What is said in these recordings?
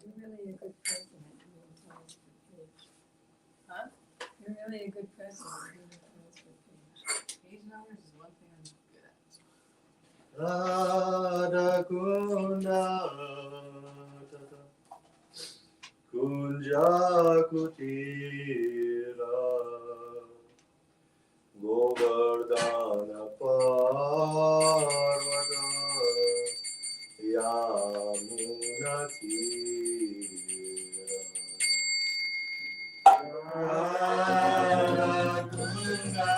You're really a good president. Huh? You're really a good president. Page numbers is one thing I'm good at. Radha Kunda Kunja Kutira Govardhana Parvata Yamuna Tira Radha Kunda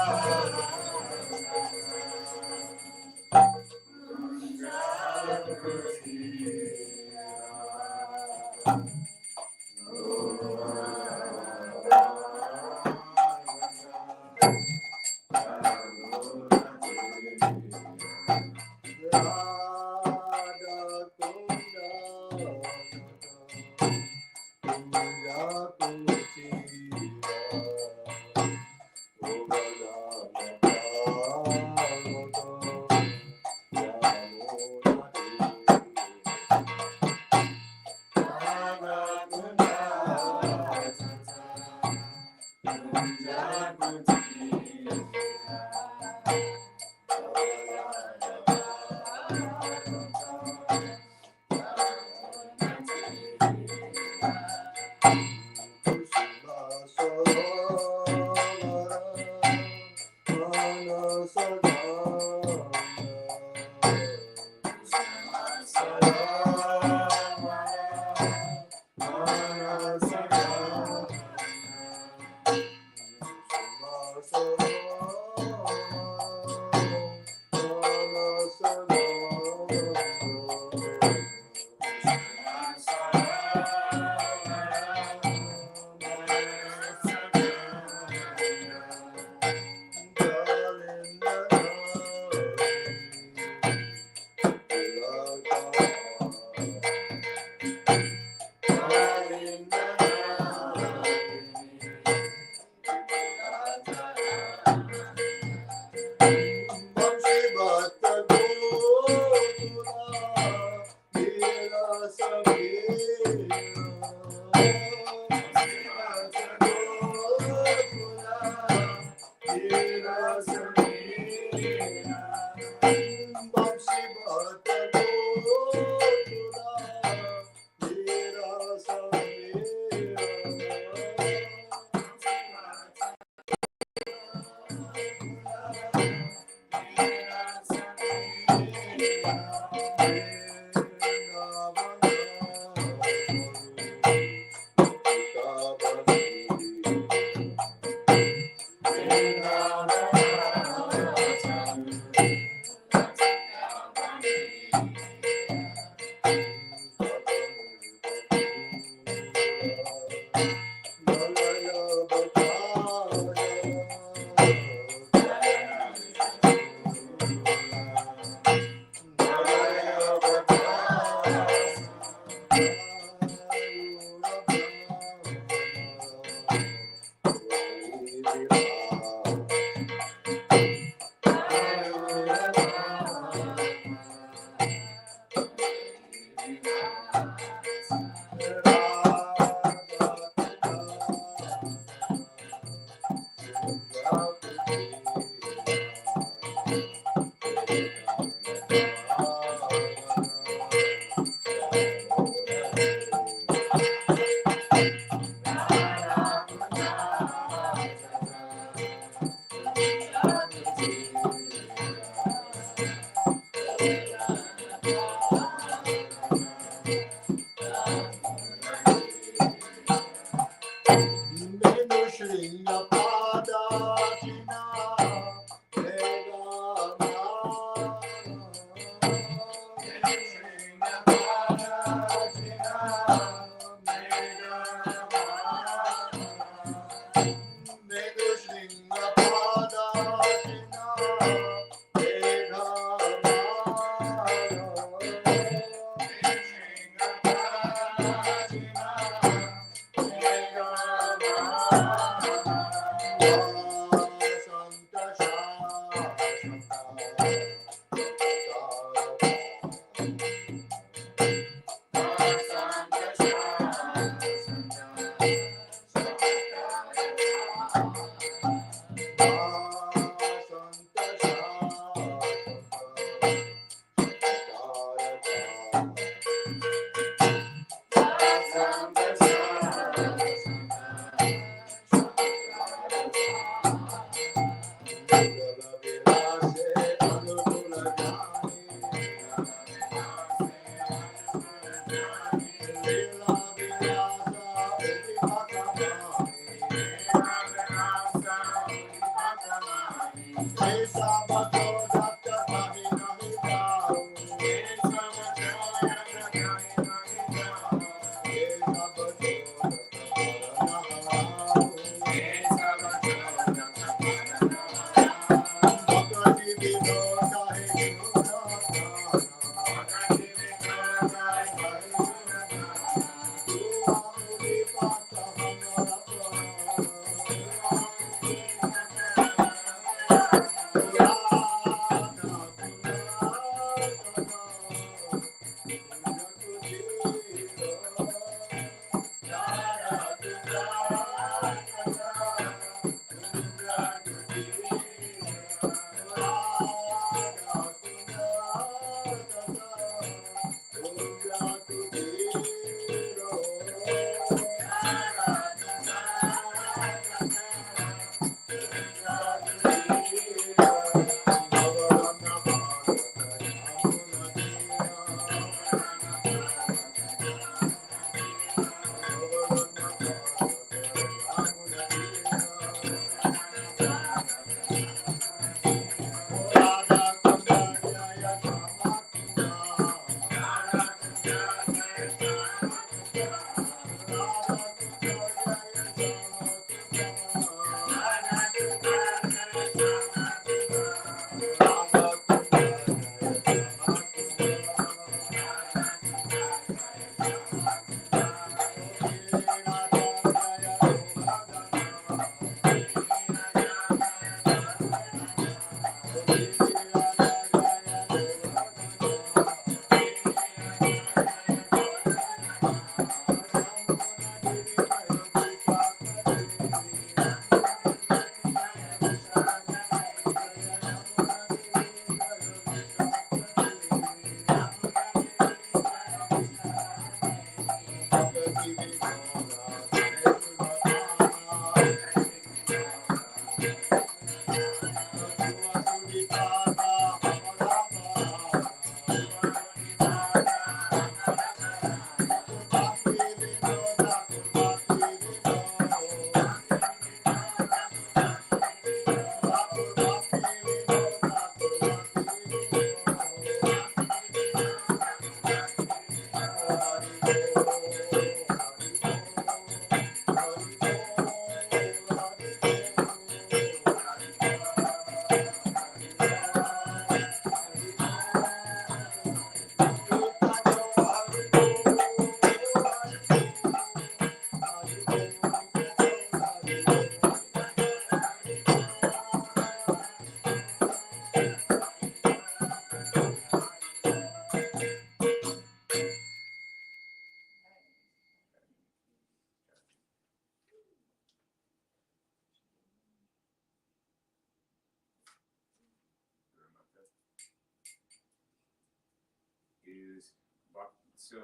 So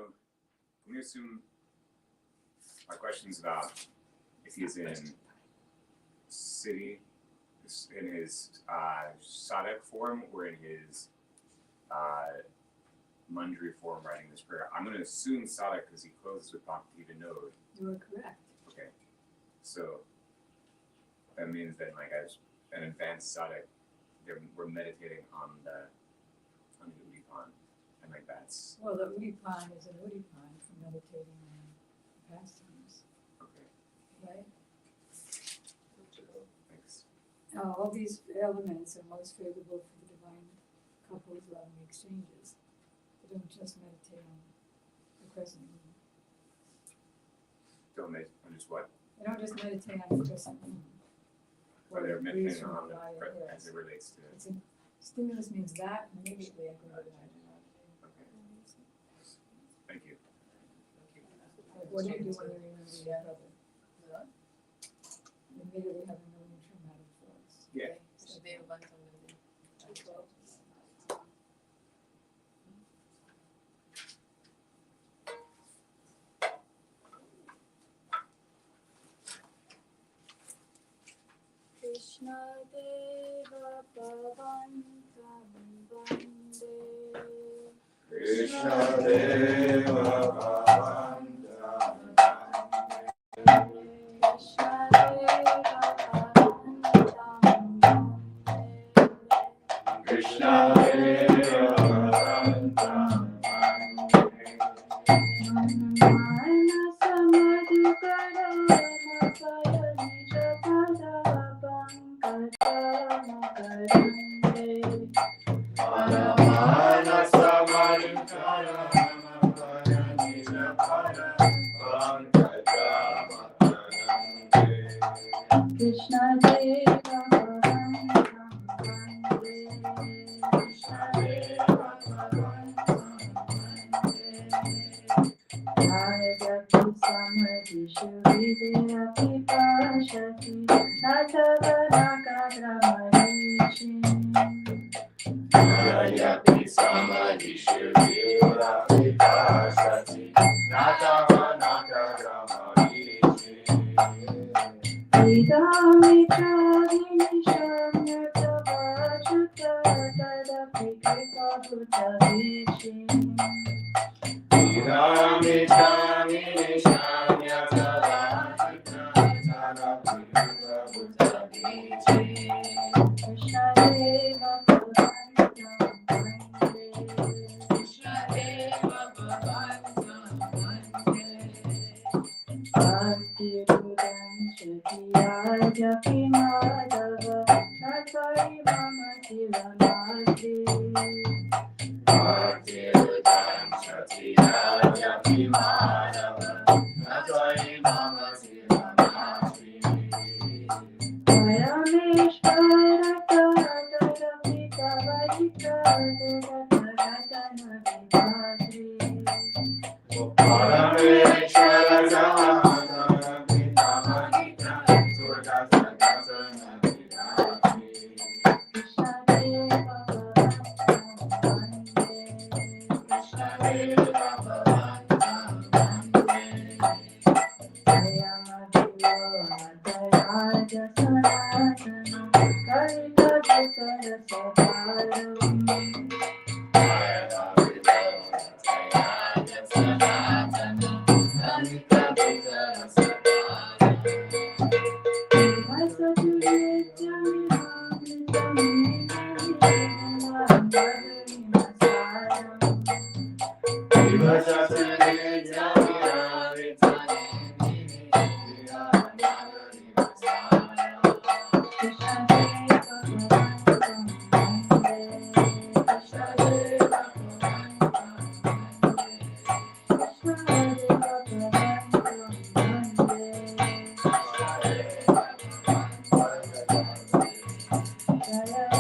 can we assume my question's about if he's in city, in his sadhak form, or in his manjari form writing this prayer? I'm going to assume sadhak because he closes with bhakti to node. You are correct. Okay. So that means that like as an advanced sadhak, we're meditating on the Udipan, and like that's Well, the Udipan is an Udipan for meditating on pastimes, okay. right? Thanks. Now, all these elements are most favorable for the divine couples loving exchanges. They don't just meditate on the crescent moon. Don't make on just what? They don't just meditate on the crescent moon. Or they're the breeze meditating from on the Himalaya as hills. it relates to. It's a, stimulus means that immediately I go to that. Okay. Thank you. Like, what do you do when you remember your brother? You immediately have a million traumatic thoughts. Yeah. Krishna Deva Bhavantam Vande Krishna Deva Bhavantam Krishna Deva Bhavantam Vande Krishna Deva Bhavantam Mana Samadhikara Makaya Nija Pada Pankajana Karande Paramana Samadhikara Makaya Nija Pada Pankajana Karande Krishna Deva Bhavantam Vande Krishna Deva Bhavantam Ayati Samadhishu Vidyapi Pashati Natavadaka Brahmarishi Ayati Samadhishu Vira Vipasati Natavanaka Ramarishi Vidami Chadini Shamyata Vachuta Tadapi Kripa Bhutavishi Virami Chami Nishamyata Vajita Tarapiva Bhutaviti Krishna Deva Bhavantam Vande Krishna Deva Bhavantam Vande Bhakti Rudam Shakiyadyapi Madhava Natvai Mama Tilamati Bhakti Udam Shatiyadyapi Madhava Natvai Mama Sivanati Parameshvara Tadarapi Tavarika Duratana Vipatri Parameshvara Jagata Pitamahita Surdasa Dasana Vidati Krishna Deva Bhavantam Vande Krishna Deva Bhavantam Vande Ayamaviyo Adaraja Sanatana Karika Dutara Savaram Jaya Viva Jaya Sanatana Kalika Vijaya Sadhana Viva Jaya Jaya Jaya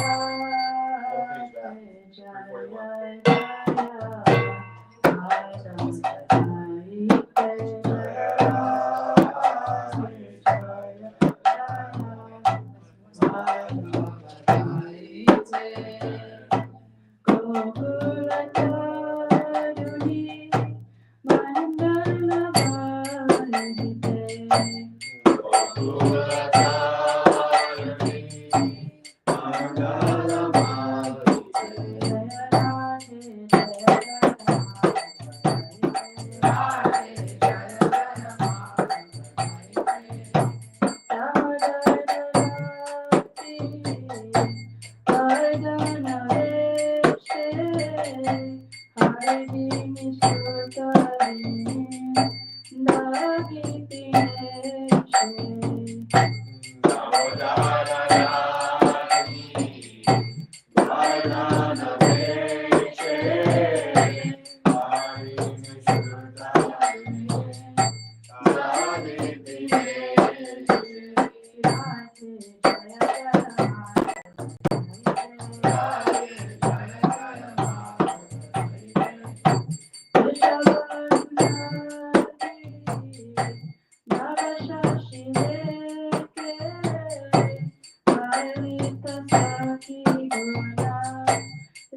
Saki Guna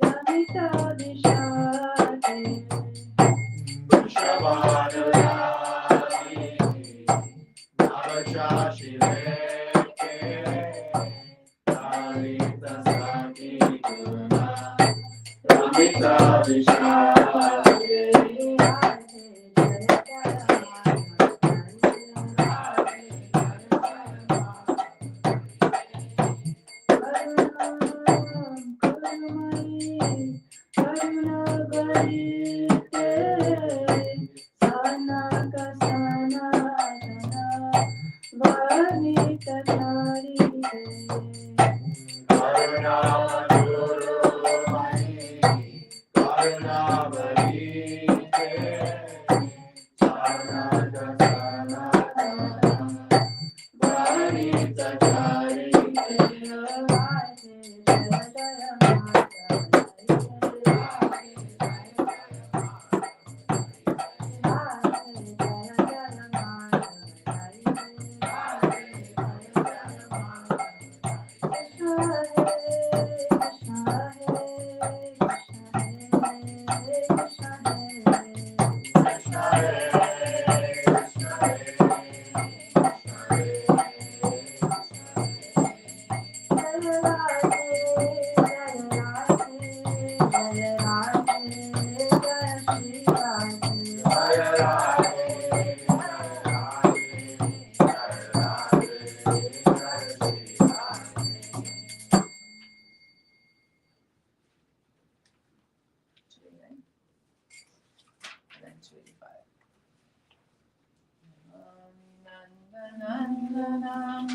Ramita Vishate Vrishabhanurani Navachashileke Lalita Saki Guna Ramita Vishate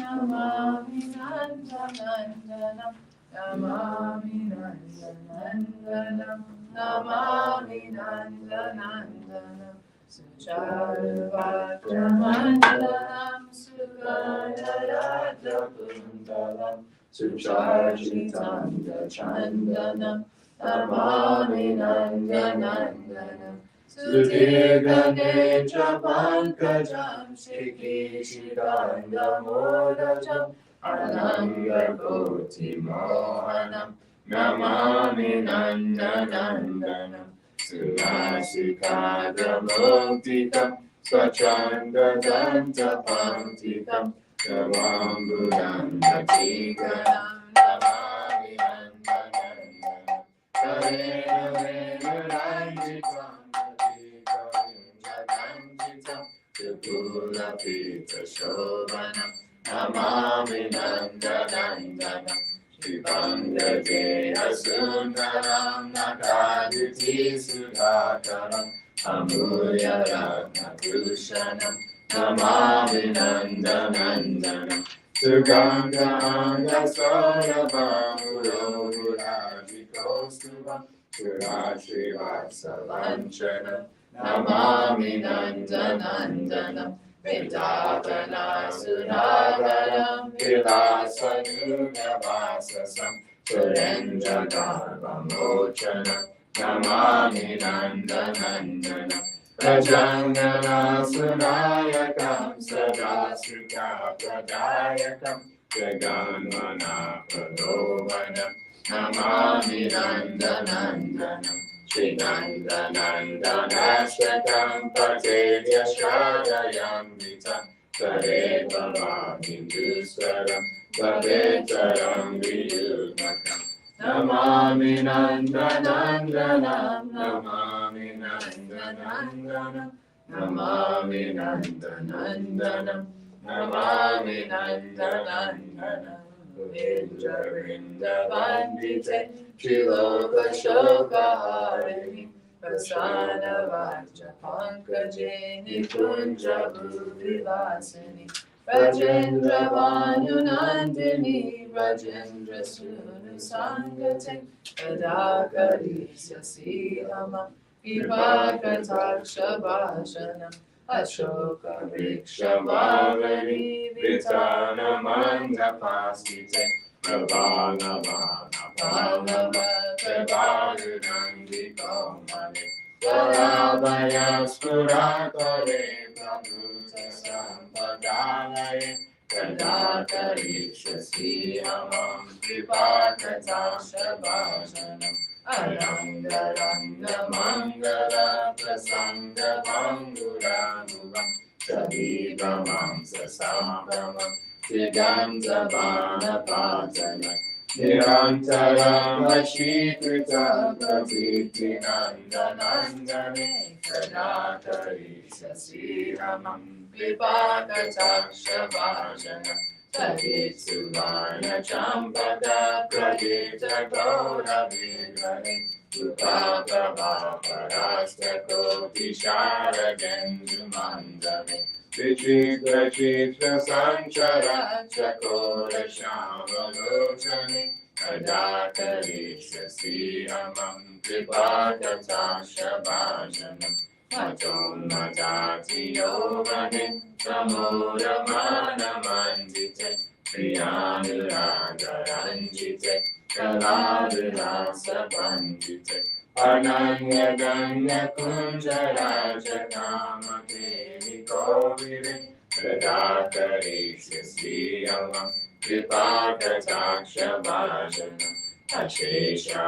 Namami Nandanandanam, Namami Nandanandanam, Namami Nandanandanam, Sucharvakramandalam, Sugandharaja Kundalam, Sucharjitanda Chandanam, Namami Nandanandanam, Sudirganetra pankajam Shikishikandamodajam Anangakoti mohanam Namami nandanandanam Sulasikadamuktikam Swachandadanta pantikam Namambudam Nachikanam Namami nandanandanam Karena vena ranjikam Tripura Pita Shovanam Namami Nandanandanam Shivanga Jaya Sundaram Nakaditi Sudhakaram Amulya Ratna Kushanam Namami Nandanandanam Sugandha Anga Saurabam Urodhurajikostubam Surashrivatsalancharam Namami Nandanandanam Vindavana Sunagaram Vilasanugavasasam Surendra Garbhamochanam Namami Nandanandanam Prajangana Sunayakam Sadasrika Pradayakam Jaganmana Pradovanam Namami Nandanandanam Shri Nandanandanashtakam Patedya Shradayam Vitam Tadeva Mahinduswaram Tadetaram Viyudmakam Namami Nandanandanam Namami Nandanandanam Namami Nandanandanam Namami Nandanandanam Vindra Vrindavandite Triloka Shoka Harini Vasana Vaja Pankaje Nikunja Bhuvilasini Rajendra Vanunandini Rajendra Sunu Sangate Adakarisya Silama Vipakataksha Bhajanam Ashoka Vriksha Vavari Vitana Mandapasite Pravana Vana Pallava Prabhadanandi Komane Varavaya Spuratare Prabhuta Sampadalaye kada karishasi amam kripakatakshabhajanam Arangaranga mangala prasanga banguranuvam Sabibamam sasambamam Siddhanta bana patana Nirantaram Vashikrita Pratiti Nandanandane Kadakarisasi Ramam Vipakatakshabhajanam Saditsuvana Champada Pradita Gaura Vidhane Upapavapparasta Koti Sharagendumandame Vichitra Chitra Sanchara Chakora Shamalochane Kadakarisasi Amam Tripakatashabhajanam Matom Matati Yovane Samoramana Mandite Priyanuragaranjite Kaladurasa Pandite Ananya Ganya Kunjaraja Kamakeni Kovire Kadakarisasi Amam Vipakatakshabhajanam Ashesha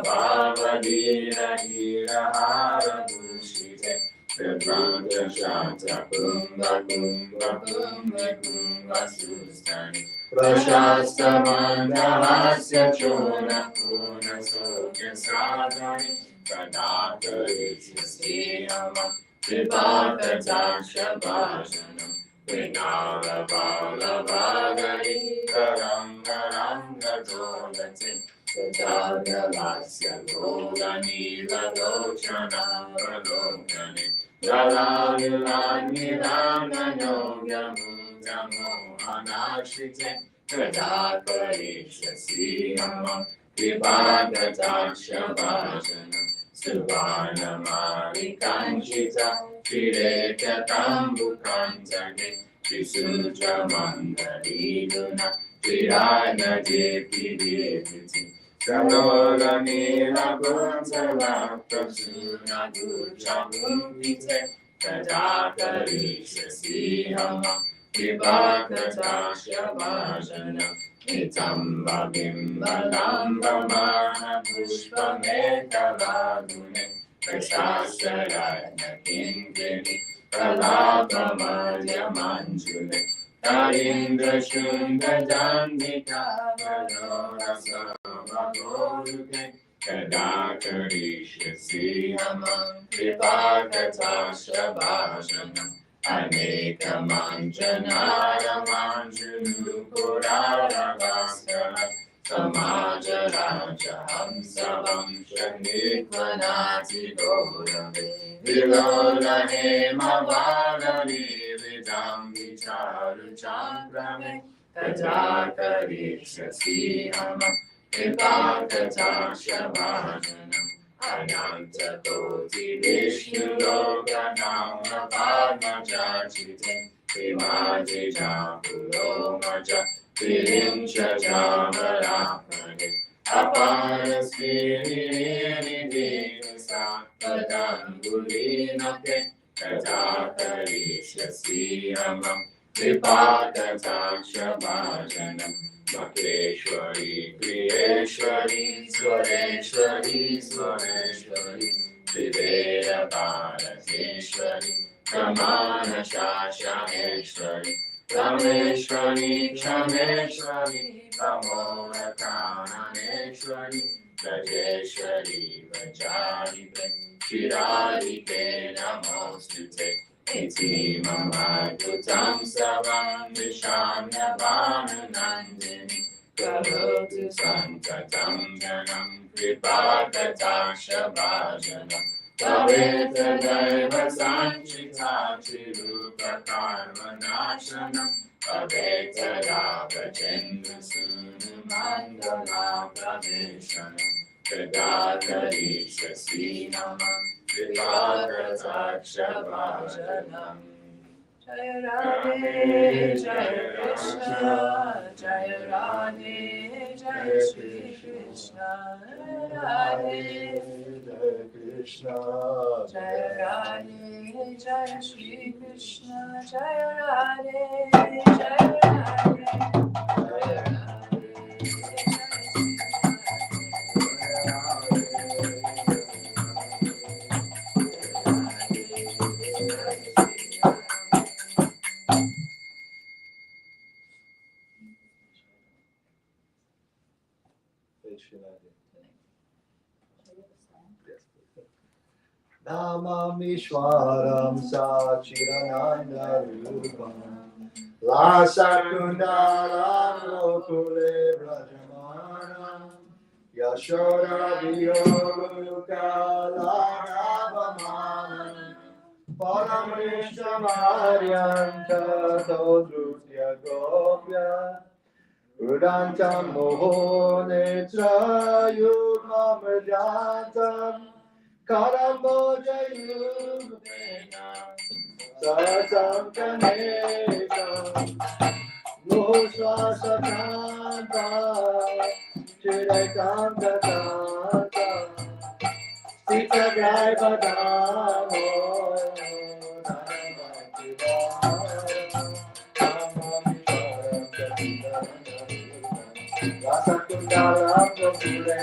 Bhavadira Hirahara Bhushite Vibrata Shanta Kumbha Kumbha Kumbha Kumbha Sustani Prashasta Mandahasya Chona Puna Sokya Sadhani Kadakarisasi Amam Vipakatakshabhajanam Vinala Bala Bhagari Karanga Ranga Dolate Sajaga Lasya Gola Nila Lochana Pralokane Lala Nilana Yoga Mudamo Anashite Kadakarishasi Amam Vipakatakshabhajanam Subhana Marikanchita Shireka Tambukantake Visuja Mandariduna Shirana Jepi Vediti Sanola Nila Gunsala Prasuna Guja Mumpite Kadakarishasi Amam Vipakatakshabhajanam Nitamba Bimba Lamba Mana Pushpa Mekaladune Prashasarana Kinkini Kalapa Madhya Manjule Karindra Shunda Dandika Valora Sabhagoruke Kadakarishasi Amam Vipakatakshabhajanam Aneka Manjanara Manjulu Purara Vaskara Samaja Raja Hamsavam Shanikvanati Gaurave Vilola Hema Valari Vidam Vicharu Champrame Kadakarishasi Amam Vipakatakshabhajanam Ananta Koti Vishnu Lokanam Padma Jachite Vimaji Japulo Maja Virincha Javarapane Aparaspiri Divasa Padangulinoke Kadakarishasi Amam Vipakatakshabhajanam Makeshwari, Priyeshwari, Swareshwari, Swareshwari, Vivera Bharateshwari, Pramana Shashameshwari, Rameshwari, Shameshwari, Pamora Kananeshwari, Rajeshwari, Vajarike, Shirarike Namostute, Iti Mamadutam Savam Vishamya Vananandini Karotu Sankatam Janam Vipakatakshabhajanam Pavitra Daiva Sanchita Chirupa Karma Nashanam Pavitra Rava Chendra Sunu Mandala Pradeshanam Kadakarishasi Namam Vipakatakshabhajanam Jaya Radhe, Jaya Krishna, Jaya Radhe, Jaya Shri Krishna, Radhe, Jaya Krishna. Krishna, Jaya Radhe, Jaya Shri Krishna, Jaya Radhe, Jaya Radhe, Jaya Radhe, Namamishwaram Sachirananda Rupam Radha Kunda Gokule Brajamanam Yashoda Vyogalukalanavamanam Paramrishta Maryam Tadodrutya Gopya Udantam Mohonetra Yugmamrajatam Karamboja Yugmena Satam Kanekam Muhuswasakanta Chiraitam Gatanta Sita Jai Badamo Radha Kunda Gokule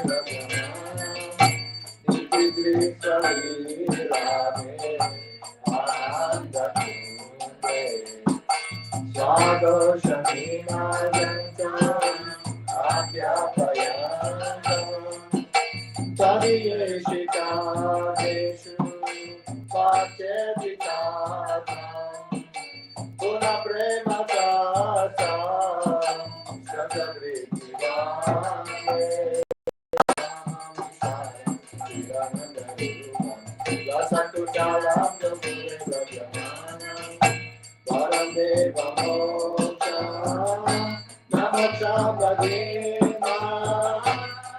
Satu dalam gembira Brahmana Barang Deva Moksha Namoksha Bhadima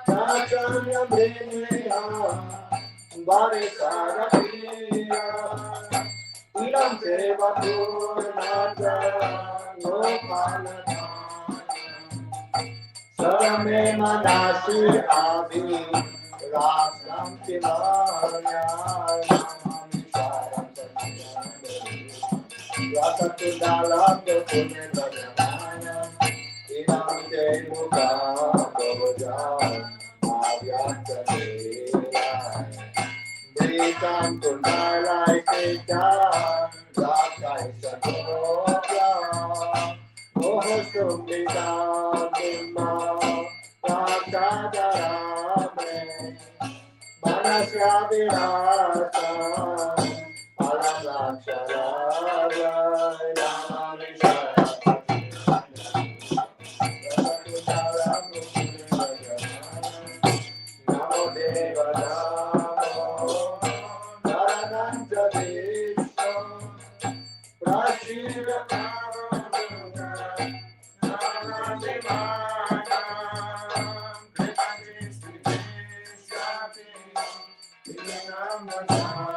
Nacham Yamriya Bari Sarapya Ilam Seva Purnata Gopalata Sarame Manasi Abhi Rasam Kimaya Radha Kunda Gokule Brahmana Inam Devuka Goja Avyakta Nilai Brikam Kundalai Sita Rakai Satopya Mohosumita Bhima Rakhadarame Manasya Virasa Alamlaksharaya Namo Deva Namo Narananta Vishnu Prashira Karuka Narantimana Kripati Sri Shati Vinamana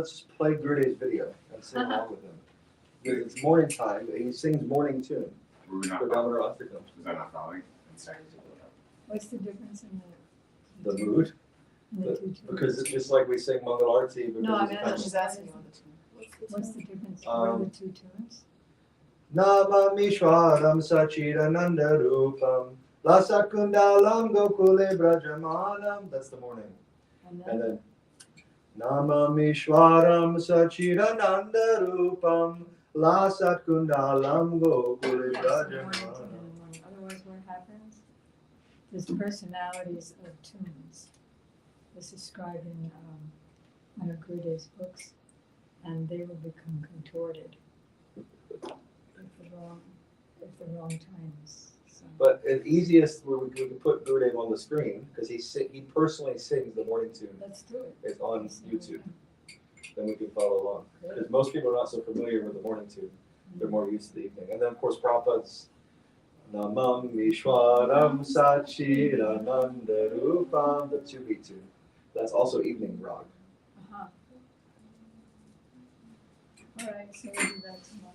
let's just play Gurudev's video and sing along with him. Because it's morning time, and he sings morning tune. Were we not For following? Governor Africa. Was I not following? I'm sorry. What's the difference in The mood, the two tunes? because it's just like we sing Mangal Arti. because No, I it's mean, kind of- she's asking you on the tune. What's the difference? What are the Um, two tunes? Namamishwaram Sachidananda Rupam Lasakundalam Gokule Brajamanam. That's the morning. And then Namamishwaram Sachidananda Rupam Lasatkundalam Gokule Brajamanam. Otherwise, what happens? There's personalities of tunes. This is described in one of Gurudev's books, and they will become contorted if the wrong time is. So. But the easiest where we could put Gurudev on the screen, because he personally sings the morning tune. Let's do it. It's on YouTube. Then we can follow along. Because most people are not so familiar with the morning tune. They're more used to the evening. And then, of course, Prabhupada's Namam Vishwaram Sachidananda Rupam, the 2-beat tune. That's also evening rag. Uh-huh. All right, so we'll do that tomorrow.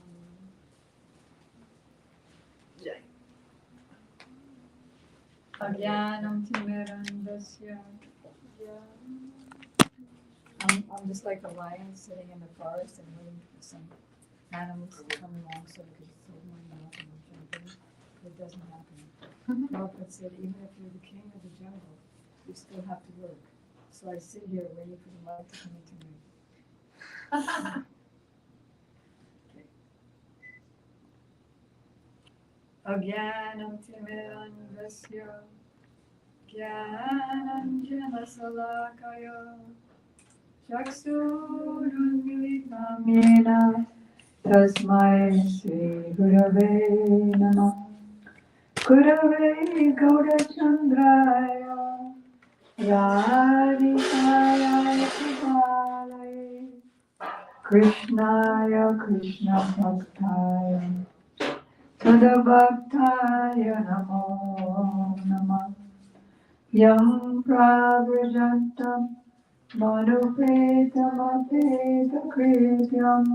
Agyanam timirandasya. I'm just like a lion sitting in the forest and waiting for some animals to come along so I could throw my mouth and jump in. It doesn't happen. Prabhupada said, even if you're the king of the jungle, you still have to work. So I sit here waiting for the light to come into me. Agyanam timirandasya Gyananjana salakaya Chaksurunmilitam yena Tasmai Sri Gurave Namah Gurave Gaurachandraya Radhikaya Kripalaye Krishnaya Krishna Bhaktaya Tadabhaktaya Namo Namah Yam Prabrajantam Manupetam Krityam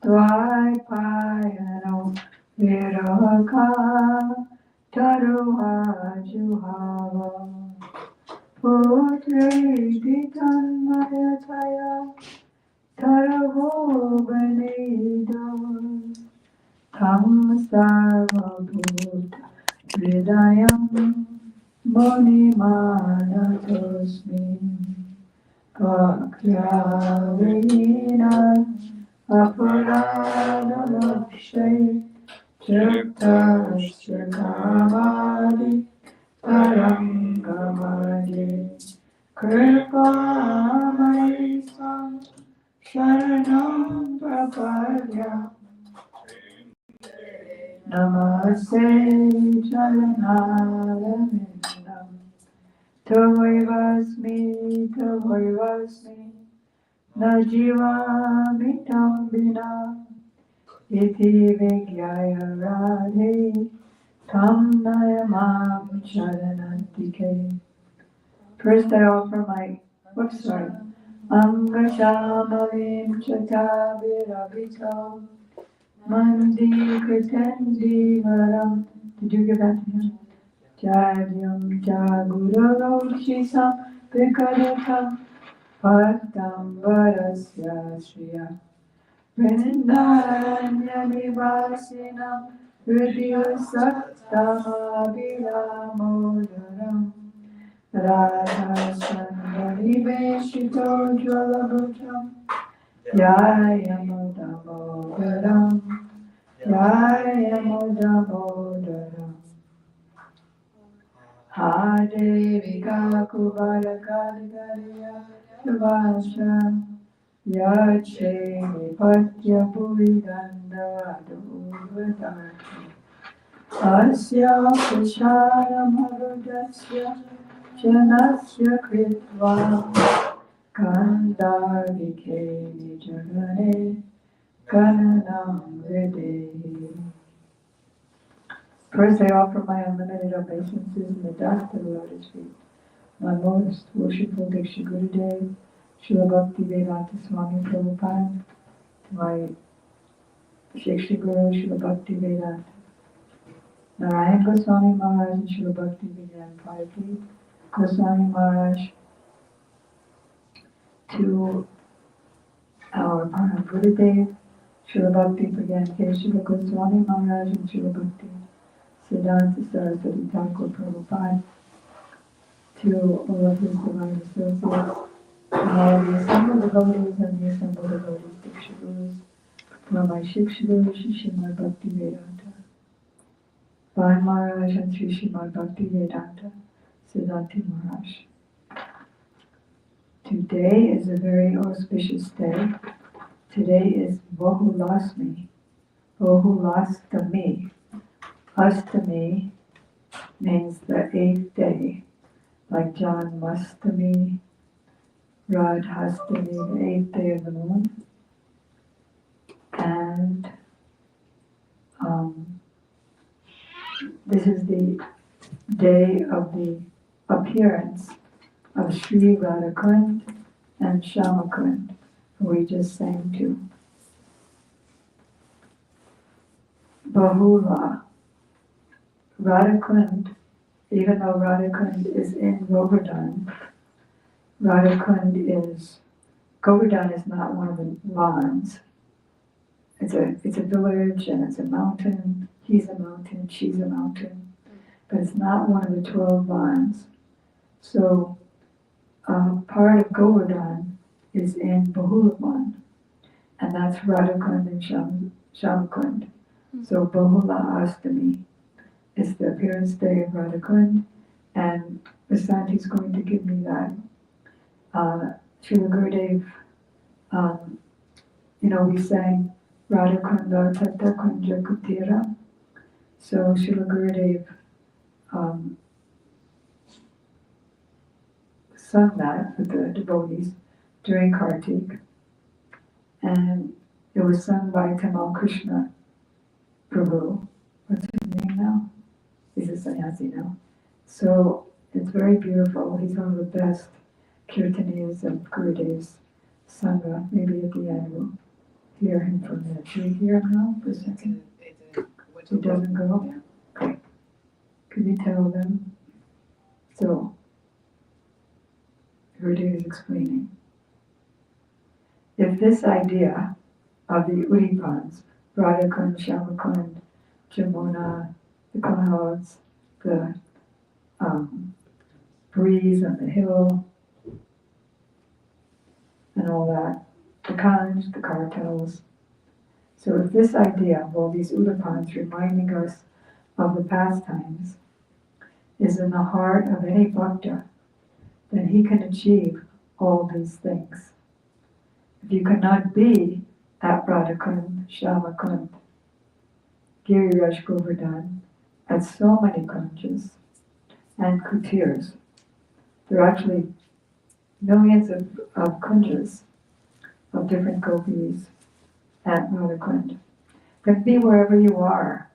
Dvaipayano Viraka Taruhajuhava Putre Ditanmayataya Taravo Benidam Tam Sarvabhuta Hridayam Monimanatosmi Kakyavirina Aparadavakshay Chittasya Kamadi Parangamadi Kripamai Sam Sharanam Prapadya Namaste Charanaravinam Tavai vasmi Najivamitam Vina Iti Vigyaya Radhe Tam Nayamam Charanantike. First I offer my, Anga Shamalim Chatavirabhitam Mandi Kritendi Varam. Did you give that to him? Jadyam Jaguroshisam Vikaratam Patam Varasya Shriya Vrindanya Nivasinam Vidya Sattamabhiramodaram Radha Sandari Veshito Jwalabhutam Yayamudamodaram Yayamudamodaram Hadevika Kubarakadgariya Vasha Yache Patya Puridandavaduvadaki Asya Kushara Marudasya Janasya Kritva Kandarvike Nijagane Kananam Vede. First, I offer my unlimited obeisances in the dust of the lotus feet. My most worshipful Diksha Gurudev, Srila Bhaktivedanta Swami Prabhupada, to my Shikshri Guru Srila Bhaktivedanta, Narayan Goswami Maharaj and Srila Bhaktivedanta Bharati Goswami Maharaj, to our Param Buddhadev, Srila Bhakti Pragyan Keshava Goswami Maharaj and Srila Bhakti Siddhanta Saraswati Thakur Prabhupada, to all of his divine associates, and all of the assembled devotees and the assembled devotees, Diksha Gurus, from my Shiksha Guru, Shri Srimad Bhakti Vedanta, Bhai Maharaj and Sri Srimad Bhakti Vedanta, Siddhanti Maharaj. Today is a very auspicious day. Today is Bahulasmi, Bahulastami. Astami means the 8th day, like John Mastami, Radhastami, the 8th day of the moon. And this is the day of the appearance of Sri Radha Kunda and Shama Kunda, who we just sang to. Bahula, Radha Kunda, even though Radha Kunda is in Govardhan, Govardhan is not one of the lawns. It's a village and it's a mountain. He's a mountain, she's a mountain, but it's not one of the 12 lawns. So part of Govardhan is in Bahulavan, and that's Radha Kunda and Shama Kunda. So Bahula Astami is the appearance day of Radha Kunda, and Vasanti's going to give me that. Srila Gurudev, we sang Radha Kunda Tata Kunja Kutira. So Srila Gurudev sung that with the devotees during Kartik, and it was sung by Tamal Krishna Prabhu. What's his name now? He's a sannyasi now. So it's very beautiful. He's one of the best kirtaniyas of Gurudev's Sangha. Maybe at the end we'll hear him from there. Should we hear him now for a second? It doesn't go? Okay. Could you tell them? So, Gurudev is explaining. If this idea of the Udipans, Radha Kunda, Shama Kunda, Jamuna, the clouds, the breeze on the hill, and all that, the Kanj, the cartels. So if this idea of all these Udipans reminding us of the pastimes is in the heart of any bhakta, then he can achieve all these things. If you cannot be at Radha Kunda, Shama Kunda, Giriraj Govardhan, at so many kunjas and kutirs, there are actually millions of kunjas of different gopis at Radha Kunda. Then be wherever you are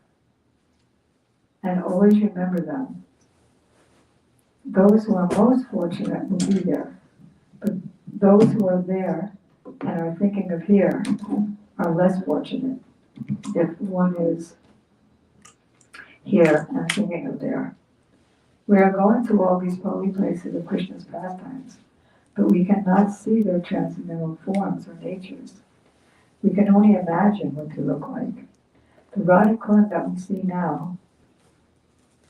and always remember them. Those who are most fortunate will be there, but those who are there and are thinking of here are less fortunate if one is here and thinking of there. We are going to all these holy places of Krishna's pastimes, but we cannot see their transcendental forms or natures. We can only imagine what they look like. The Radha Kunda that we see now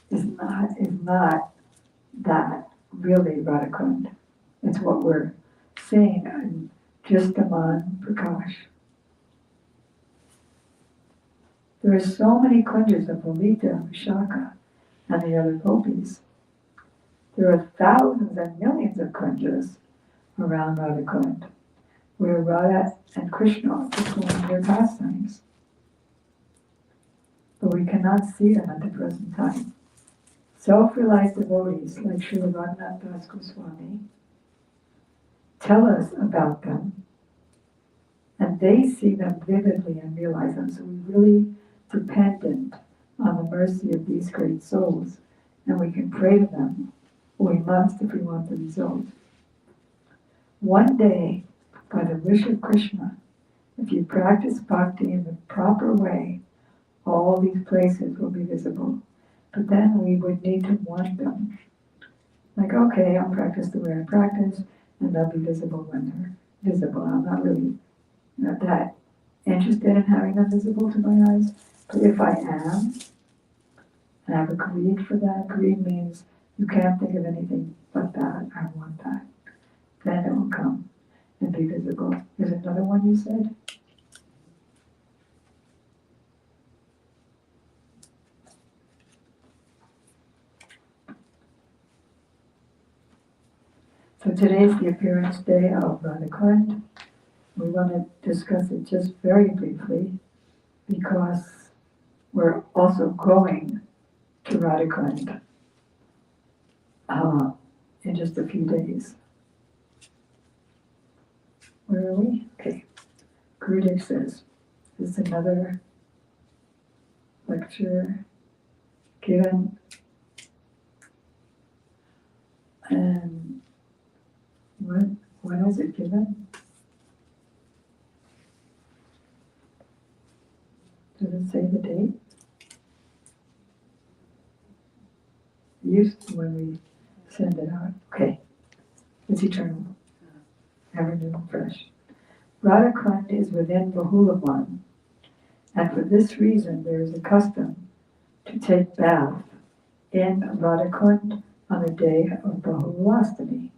is not that really Radha Kunda. It's what we're seeing in Jistaman Prakash. There are so many kunjas of Lalita, Vishaka, and the other gopis. There are thousands and millions of kunjas around Radha Kunda, where Radha and Krishna are performing their pastimes. But we cannot see them at the present time. Self-realized devotees like Srila Raghunath Das Goswami tell us about them, and they see them vividly and realize them. So we're really dependent on the mercy of these great souls, and we can pray to them. We must if we want the result. One day, by the wish of Krishna, if you practice bhakti in the proper way, all these places will be visible. But then we would need to want them. Like, okay, I'll practice the way I practice, and they'll be visible when they're visible. I'm not really not that interested in having them visible to my eyes. But if I am, and I've agreed for that, agreed means you can't think of anything but that, I want that. Then it will come and be visible. There's another one you said? So today's the appearance day of Radha Kunda. We want to discuss it just very briefly because we're also going to Radha Kunda in just a few days. Where are we? Okay. Gurudev says, this is another lecture given, and when is it given? Does it say the date? Used to when we send it out. Okay. It's eternal. Ever new and fresh. Radha Kunda is within Bahulavan, and for this reason there is a custom to take bath in Radha Kunda on the day of Bahulastami.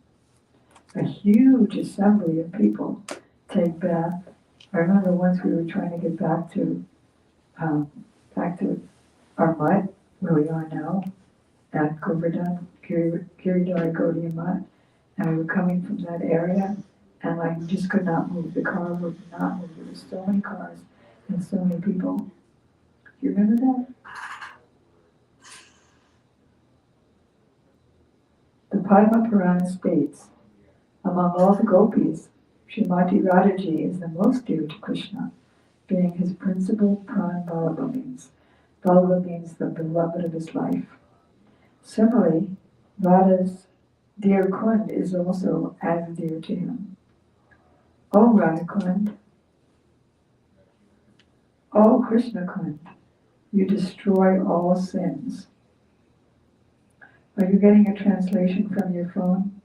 A huge assembly of people take bath. I remember once we were trying to get back to our mud, where we are now, at Govardhan, Giridhara Gaudiya Mutt, and we were coming from that area, and like you just could not move. The car would not move. There were so many cars and so many people. Do you remember that? The Padma Purana states, among all the gopis, Srimati Radhaji is the most dear to Krishna, being his principal pran Balaba means. Balaba means the beloved of his life. Similarly, Radha's dear Kund is also as dear to him. O Radha Kund, O Krishna Kund, you destroy all sins. Are you getting a translation from your phone?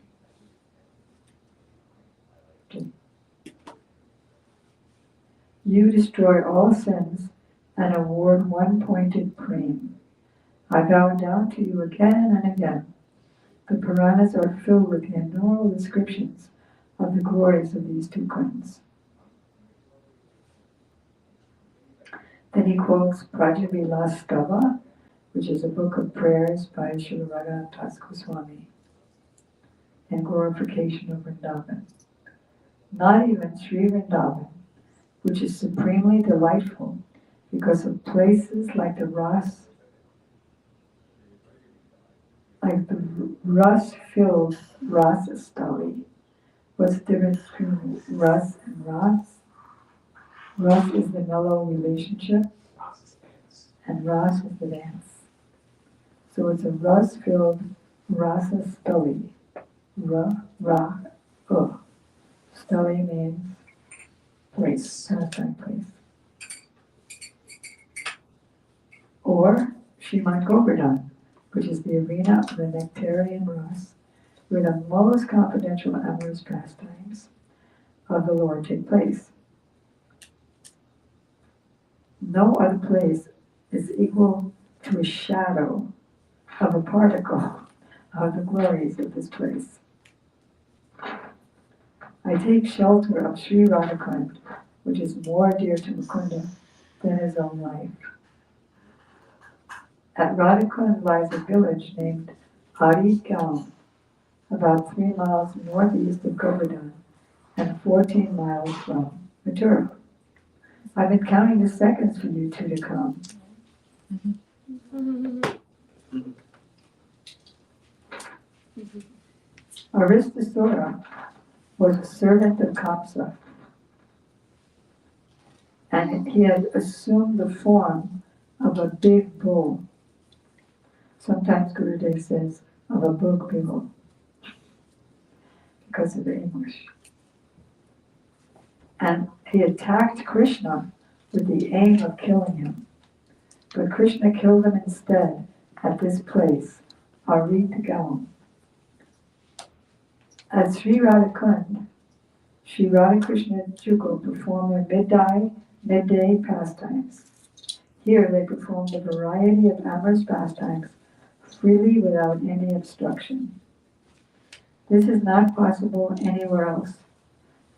You destroy all sins and award one-pointed prem. I bow down to you again and again. The Puranas are filled with innumerable descriptions of the glories of these two kunds. Then he quotes Prajavilastava, which is a book of prayers by Srila Radha Goswami, and glorification of Vrindavan. Not even Sri Vrindavan, which is supremely delightful because of places like the rus-filled Rasastali. What's the difference between rus and ras? Rus is the mellow relationship, and ras is the dance. So it's a rus-filled Rasastali. Stali means place, pastime place. Or Srimad Govardhan, which is the arena of the nectarian ras, where the most confidential amorous pastimes of the Lord take place. No other place is equal to a shadow of a particle of the glories of this place. I take shelter of Sri Radha Kunda, which is more dear to Mukunda than his own life. At Radha Kunda lies a village named Adi Gaon, about 3 miles northeast of Govardhan and 14 miles from Mathura. I've been counting the seconds for you two to come. Aristasura was a servant of Kamsa, and he had assumed the form of a big bull. Sometimes Gurudev says of a bug beetle because of the English. and he attacked Krishna with the aim of killing him. But Krishna killed him instead at this place, Aritagaon. At Sri Radha Kunda, Sri Radha Krishna Jukul performed their midday pastimes. Here they performed a variety of amorous pastimes freely without any obstruction. This is not possible anywhere else.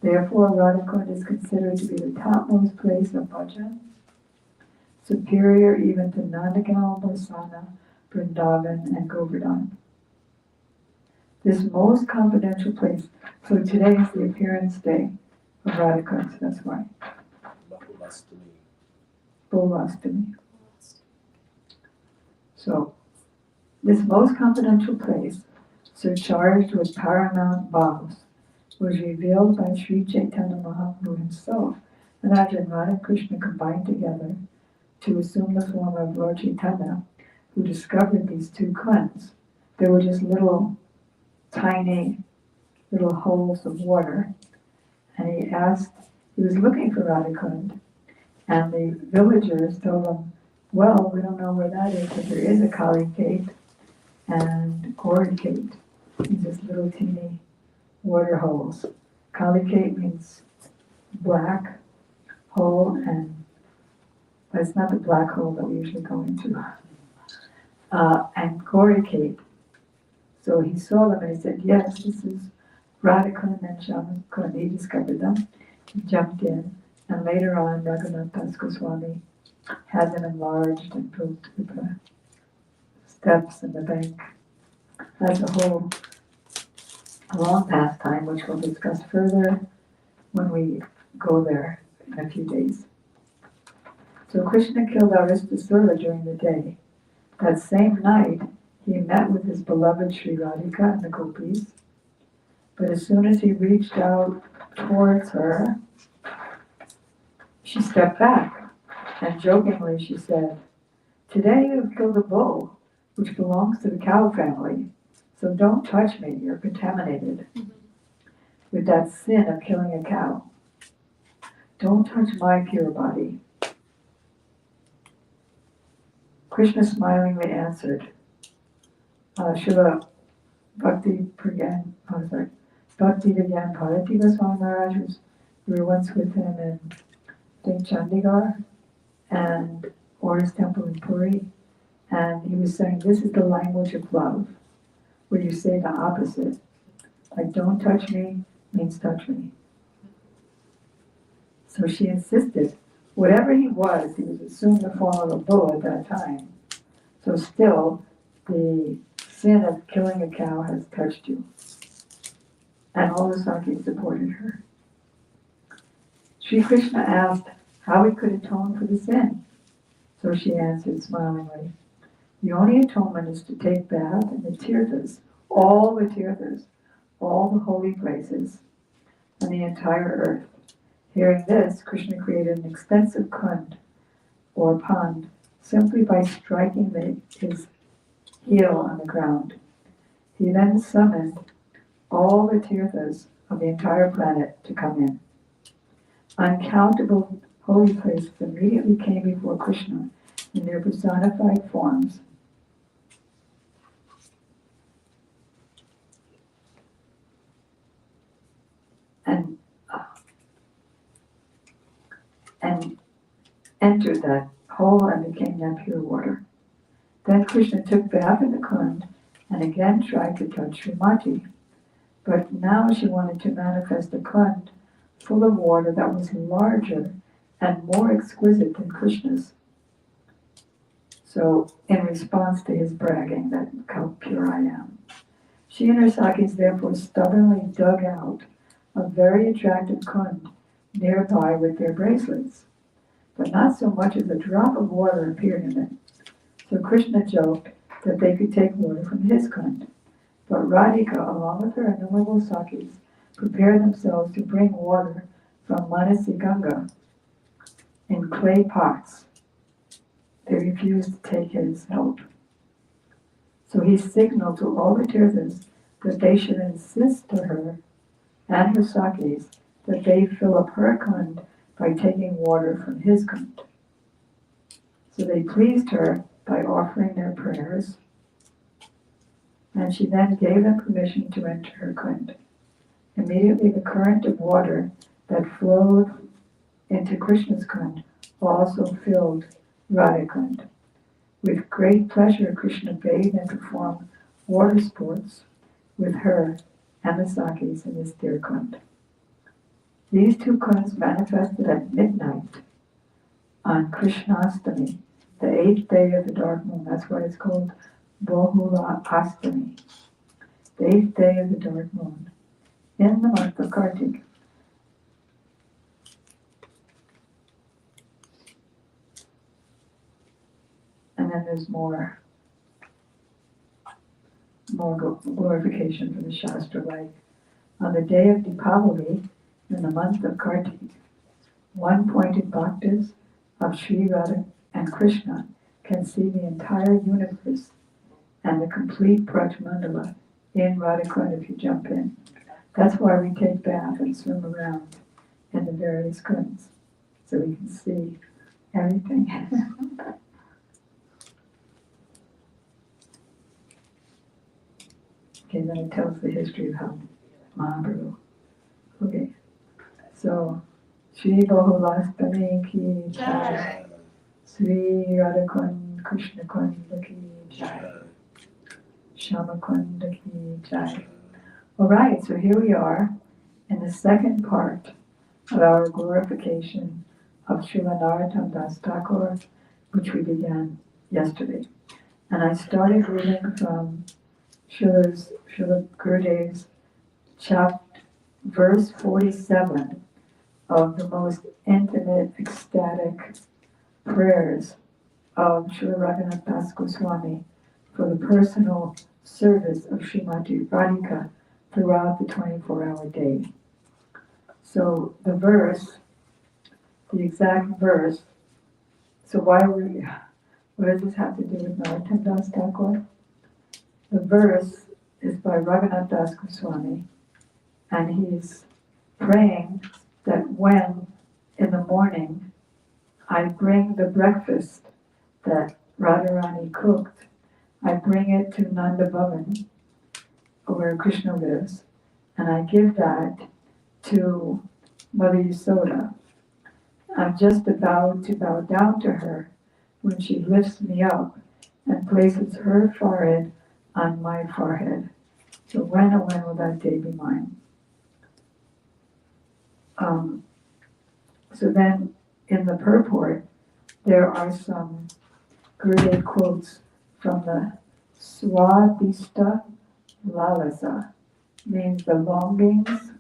Therefore, Radha Kunda is considered to be the topmost place of bhajans, superior even to Nandagaon, Barsana, Vrindavan, and Govardhan. This most confidential place. So today is the appearance day of Radha Kunda, so that's why. Bolastami. So, this most confidential place, surcharged with paramount vows, was revealed by Sri Chaitanya Mahaprabhu himself, and Radha and Radha Krishna combined together to assume the form of Lord Chaitanya, who discovered these two kunds. They were just tiny little holes of water, and he was looking for Radha Kunda, and the villagers told him, well, we don't know where that is, but there is a Kali Gate and Gauri Gate. These just little teeny water holes. Kali Gate means black hole, but it's not the black hole that we usually go into. And Gauri Gate. So he saw them and he said, yes, this is Radha Kunda and Shyamak Kunda. He discovered them. He jumped in, and later on Raghunath Das Goswami had them enlarged and built with the steps and the bank. That's a long pastime, which we'll discuss further when we go there in a few days. So Krishna killed Aristasura during the day. That same night, he met with his beloved Sri Radhika and the gopis, but as soon as he reached out towards her, she stepped back, and jokingly she said, today you have killed a bull, which belongs to the cow family, so don't touch me, you're contaminated with that sin of killing a cow. Don't touch my pure body. Krishna smilingly answered, Srila Bhakti Vigyan Bharati Goswami Maharaj we were once with him in Chandigarh or his temple in Puri, and he was saying this is the language of love, where you say the opposite. Like don't touch me means touch me. So she insisted, whatever he was assumed the form of a bull at that time. So still, the sin of killing a cow has touched you. And all the Sakis supported her. Sri Krishna asked how he could atone for the sin. So she answered smilingly, the only atonement is to take bath in the tirthas, all the holy places, and the entire earth. Hearing this, Krishna created an extensive kund, or pond, simply by striking his heel on the ground. He then summoned all the tirthas of the entire planet to come in. Uncountable holy places immediately came before Krishna in their personified forms. And entered that hole and became that pure water. Then Krishna took bath in the kund and again tried to touch Srimati. But now she wanted to manifest a kund full of water that was larger and more exquisite than Krishna's. So, in response to his bragging that how pure I am, she and her Sakis therefore stubbornly dug out a very attractive kund nearby with their bracelets. But not so much as a drop of water appeared in it. So Krishna joked that they could take water from his kund. But Radhika, along with her innumerable Sakis, prepared themselves to bring water from Manasi Ganga in clay pots. They refused to take his help. So he signaled to all the tirthas that they should insist to her and her Sakis that they fill up her kund by taking water from his kund. So they pleased her by offering their prayers, and she then gave them permission to enter her kund. Immediately the current of water that flowed into Krishna's kund also filled Radha Kunda. With great pleasure, Krishna bathed and performed water sports with her and the Sakis in his dear kund. These two kunds manifested at midnight on Krishnastami, the 8th day of the dark moon. That's why it's called Bahula Astami, the 8th day of the dark moon, in the month of Kartik. And then there's more glorification for the Shastra, like on the day of Deepavali, in the month of Kartik, one-pointed bhaktas of Sri Radha and Krishna can see the entire universe and the complete Prajmandala in Radha Kunda if you jump in. That's why we take bath and swim around in the various kunds, so we can see everything. Okay, then it tells the history of how Mahaprabhu. Okay, so Shri Bahulastami ki jai, Sri Radha Kunda Krishna Kunda ki jai, Shama Kunda ki jai. All right, so here we are in the second part of our glorification of Srila Narottam Das Thakur, which we began yesterday. And I started reading from Srila Gurudev's verse 47 of the most intimate, ecstatic prayers of Srila Raghunath Das Goswami for the personal service of Srimati Radhika throughout the 24-hour day. So the exact verse, so what does this have to do with Narottam Das Thakur? The verse is by Raghunath Das Goswami, and he's praying that when, in the morning, I bring the breakfast that Radharani cooked, I bring it to Nanda Bhavan, where Krishna lives, and I give that to Mother Yasoda. I'm just about to bow down to her when she lifts me up and places her forehead on my forehead. So when will that day be mine? So then in the purport, there are some Gurudev quotes from the Swadhishtha Lalasa, means the longings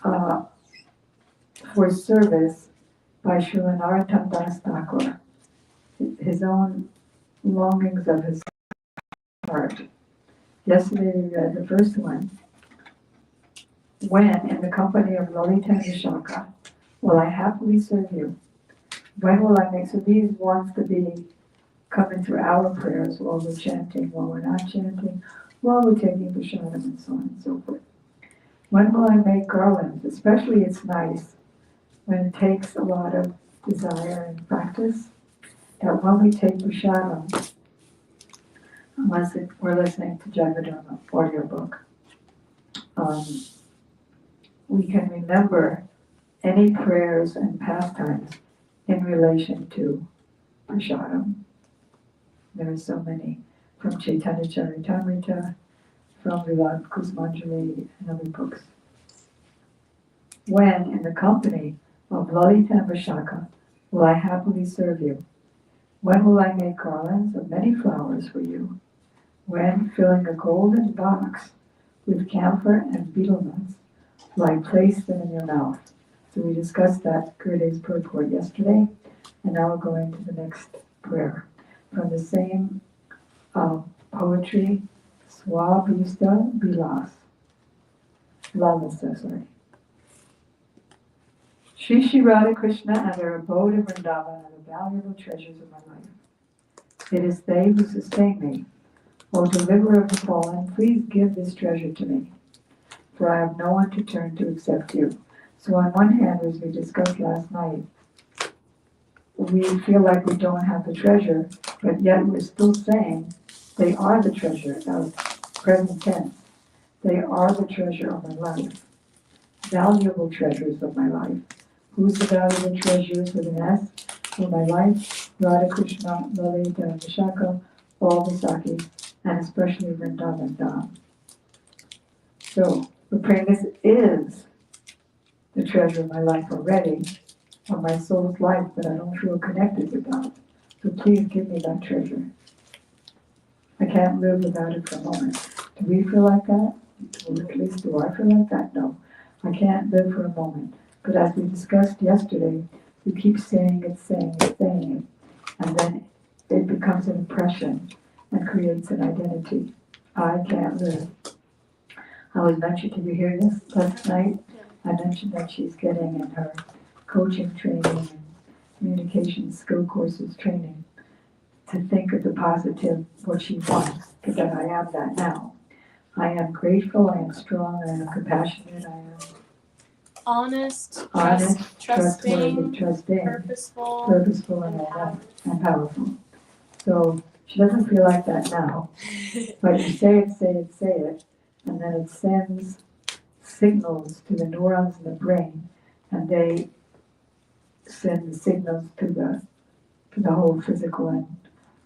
for service by Srila Narottam Das Thakur, his own longings of his heart. Yesterday we read the first one. When, in the company of Lalita and Vishaka, will I happily serve you? When will I make, so these wants to be coming through our prayers while we're chanting, while we're not chanting, while we're taking prasadam and so on and so forth. When will I make garlands? Especially it's nice when it takes a lot of desire and practice, that when we take prasadam, unless we're listening to Jagadharma audiobook, we can remember any prayers and pastimes in relation to prasadam. There are so many, from Chaitanya Charitamrita, from Vivad Kusmanjali, and other books. When, in the company of Lalita and Vishaka, will I happily serve you? When will I make garlands of many flowers for you? When, filling a golden box with camphor and betel nuts, will I place them in your mouth? So we discussed that Gurudev's purport yesterday, and now we're going to the next prayer. From the same poetry, Swabhista Bilas. Lalasa, sorry. Shri Shri Radha Krishna and their abode in Vrindavan are the valuable treasures of my life. It is they who sustain me. O deliverer of the fallen, please give this treasure to me, for I have no one to turn to except you. So on one hand, as we discussed last night, we feel like we don't have the treasure, but yet we're still saying they are the treasure of present tense. They are the treasure of my life, valuable treasures of my life. Who's the valuable treasures with an S of my life? Radha Krishna, Lalita, Vishaka, all the Sakis, and especially Vrindavan Dham. So we're praying this is the treasure of my life already, of my soul's life, but I don't feel connected with that. So please give me that treasure. I can't live without it for a moment. Do we feel like that? Or at least do I feel like that? No. I can't live for a moment. But as we discussed yesterday, we keep saying it, and then it becomes an impression and creates an identity. I can't live. I was mentioned, did you hear this last night? I mentioned that she's getting in her coaching training and communication skill courses training to think of the positive, what she wants, because I am that now. I am grateful, I am strong, I am compassionate, I am honest, honest, trusting, trusting, purposeful, and powerful. So she doesn't feel like that now, but you say it, and then it sends signals to the neurons in the brain, and they send the signals to the whole physical and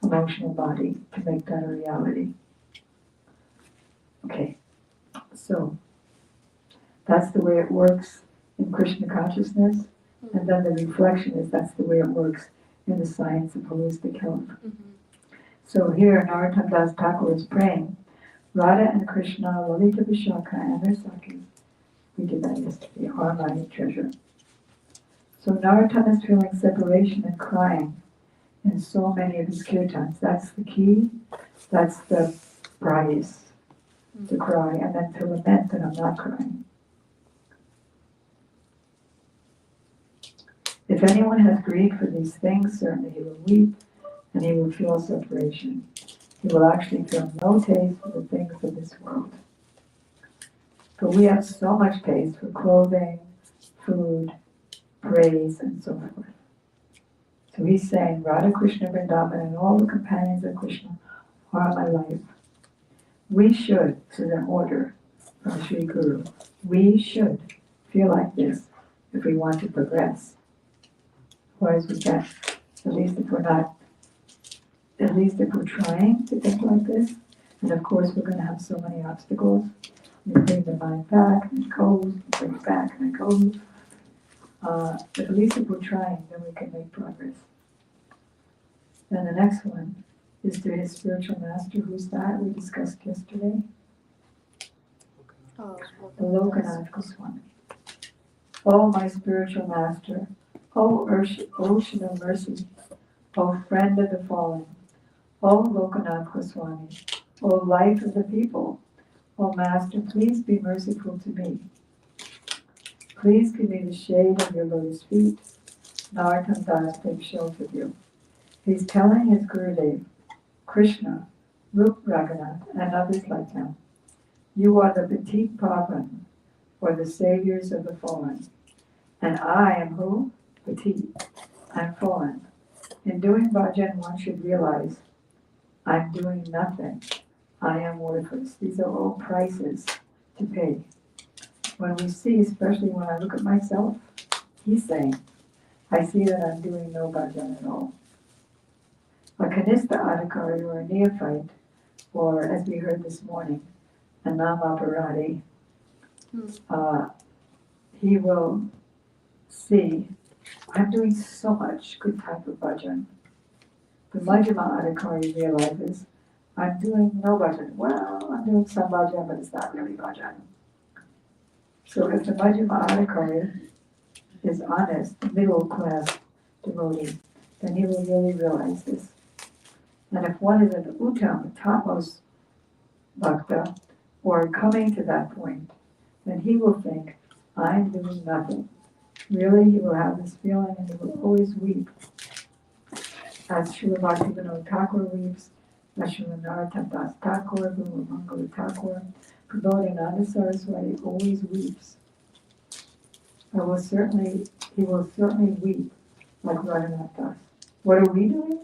emotional body to make that a reality. Okay, so that's the way it works in Krishna consciousness, and then the reflection is that's the way it works in the science of holistic health. So here Narottam Das Thakur is praying, Radha and Krishna, Lalita Vishaka, and their Sakis, we did that yesterday, are my treasure. So Narottam is feeling separation and crying in so many of his kirtans. That's the key, that's the prize, to cry, and then to lament that I'm not crying. If anyone has greed for these things, certainly he will weep and he will feel separation. He will actually feel no taste for the things of this world. But we have so much taste for clothing, food, praise, and so forth. So he's saying, Radha Krishna Vrindavan and all the companions of Krishna are my life. We should, this is an order from Sri Guru, we should feel like this if we want to progress. Otherwise we can't, at least if we're trying to think like this, and of course we're going to have so many obstacles. We bring the mind back, and it goes, we bring it back, and it goes. But at least if we're trying, then we can make progress. Then the next one is to his spiritual master. Who's that? We discussed yesterday. Oh, The Lokanath Goswami. Oh, my spiritual master. Oh, ocean of mercy. Oh, friend of the fallen. Oh, Lokanath Goswami. Oh, life of the people. Oh, master, please be merciful to me. Please give me the shade of your lotus feet. Narottam Das take shelter of you. He's telling his Gurudev, Krishna, Rup Raghunath, and others like him, you are the Petit Pavan, or the saviors of the fallen. And I am who? Petit. I'm fallen. In doing bhajan, one should realize, I'm doing nothing. I am worthless. These are all prices to pay. When we see, especially when I look at myself, he's saying, I see that I'm doing no bhajan at all. A kanistha adhikari, or a neophyte, or as we heard this morning, a namaparadi, he will see, I'm doing so much good type of bhajan. The Majjhima adhikari realizes, I'm doing no bhajan. Well, I'm doing some bhajan, but it's not really bhajan. So if the Majjhima adhikari is honest, middle class devotee, then he will really realize this. And if one is an uttam, topmost bhakta, or coming to that point, then he will think, I'm doing nothing. Really, he will have this feeling and he will always weep. As Srila Bhaktivinoda Thakur weeps, as Srila Narottam Das Thakur, Guru Mangala Thakur, Prabodhananda Saraswati always weeps. he will certainly weep like Radhanath does. What are we doing?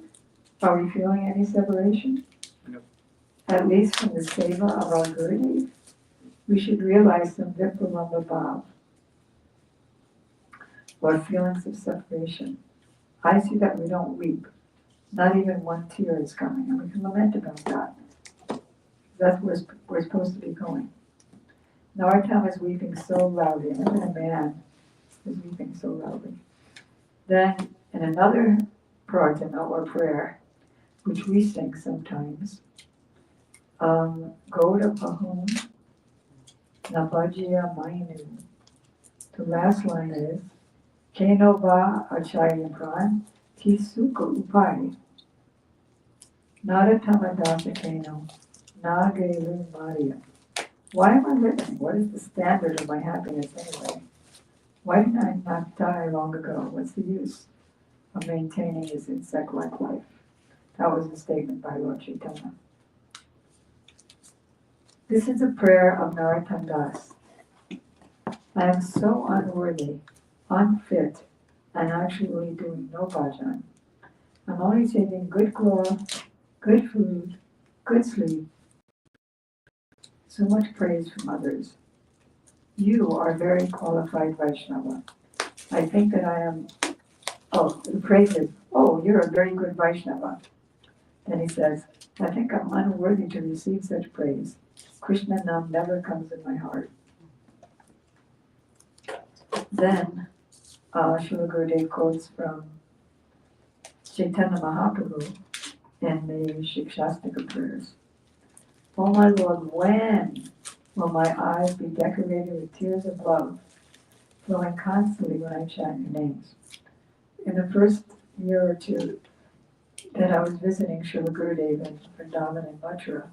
Are we feeling any separation? No. At least from the seva of our Gurudev? We should realize some Vipralamba Bhav, or feelings of separation. I see that we don't weep. Not even one tear is coming, and we can lament about that. That's where we're supposed to be going. Narottam is weeping so loudly, and even a man is weeping so loudly. Then, in another prarthana or prayer, which we sing sometimes, Goda Pahum Nabajya Mainu. The last line is, Keno va acharya pran, ki sukha upai. Naratama dasa keno, na gelu maria. Why am I living? What is the standard of my happiness anyway? Why did I not die long ago? What's the use of maintaining this insect-like life? That was a statement by Lord Chaitanya. This is a prayer of Narottam Das. I am so unworthy, unfit, and actually doing no bhajan. I'm only taking good cloth, good food, good sleep, so much praise from others. You are very qualified Vaishnava. I think that I am, the praise is, you're a very good Vaishnava. Then he says, I think I'm unworthy to receive such praise. Krishna Nam never comes in my heart. Then, Srila Gurudev quotes from Chaitanya Mahaprabhu in the Shikshastika prayers. Oh my Lord, when will my eyes be decorated with tears of love, flowing constantly when I chant your names? In the first year or two that I was visiting Srila Gurudev in Vrindavan and Mathura,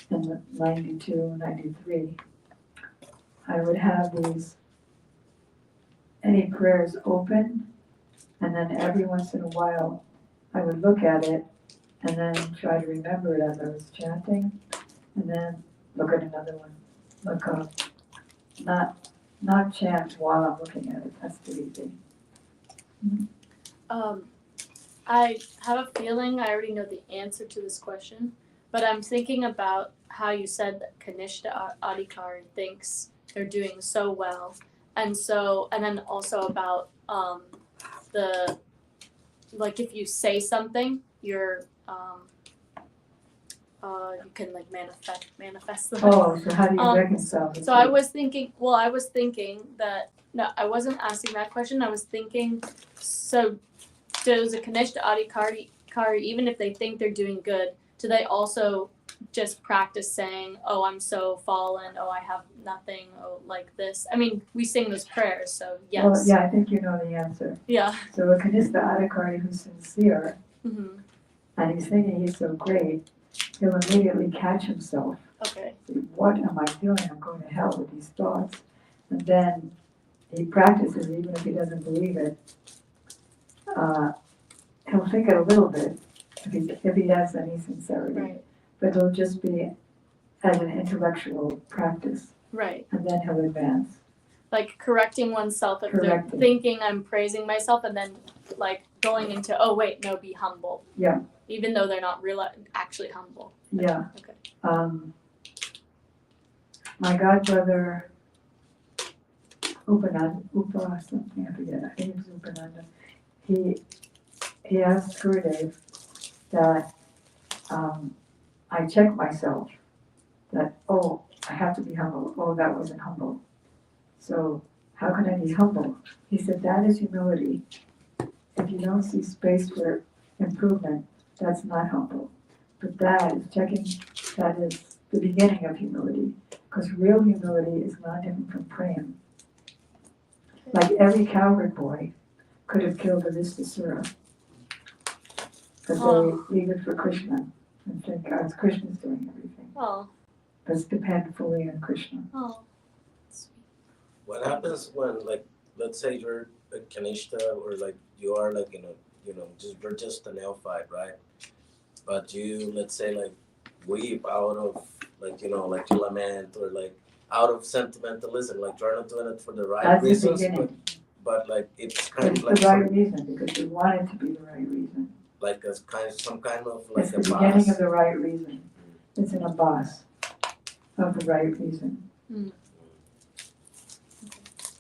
in 92, 93, I would have any prayers open, and then every once in a while I would look at it and then try to remember it as I was chanting, and then look at another one, look up, not chant while I'm looking at it. That's too easy. I have a feeling I already know the answer to this question, but I'm thinking about how you said that Kanishta Adhikari thinks they're doing so well, and then also about the, like, if you say something, you're you can like manifest them. Oh, so how do you reconcile the So I was thinking that, no, I wasn't asking that question. I was thinking, so does a Kanishta Adhikari, even if they think they're doing good, do they also just practice saying, oh, I'm so fallen, oh, I have nothing, oh, like this? I mean, we sing those prayers, so yes. Well, yeah, I think you know the answer. Yeah. So a Kanishta Adhikari who's sincere, Mm-hmm. and he's thinking he's so great, he'll immediately catch himself. Okay. What am I doing? I'm going to hell with these thoughts. And then he practices, even if he doesn't believe it. He'll think it a little bit, if he has any sincerity. Right. But it'll just be as an intellectual practice. Right. And then he'll advance. Like correcting oneself if they're thinking I'm praising myself, and then like going into, oh wait, no, be humble. Yeah. Even though they're not actually humble. Yeah. Okay. My godbrother, something, I forget, I think it was Upananda, he asked Gurudev that I check myself, that, I have to be humble, that wasn't humble. So how can I be humble? He said, that is humility. If you don't see space for improvement, that's not humble. But that is the beginning of humility. Because real humility is not different from praying. Like every cowherd boy could have killed a Vistasura. But they leave it for Krishna and think, Krishna's doing everything. Oh. But depend fully on Krishna. Oh. What happens when, like, let's say you're a Kanishta, or like you are like, you're just a neophyte, right? But you, let's say, like, weep out of, like, like you lament, or like out of sentimentalism, like you're not doing it for the right That's the reasons, beginning. but like it's kind It's of like the right reason, because you want it to be the right reason. like a some kind of It's like the a beginning boss. of the right reason. It's in a boss of the right reason. Mm.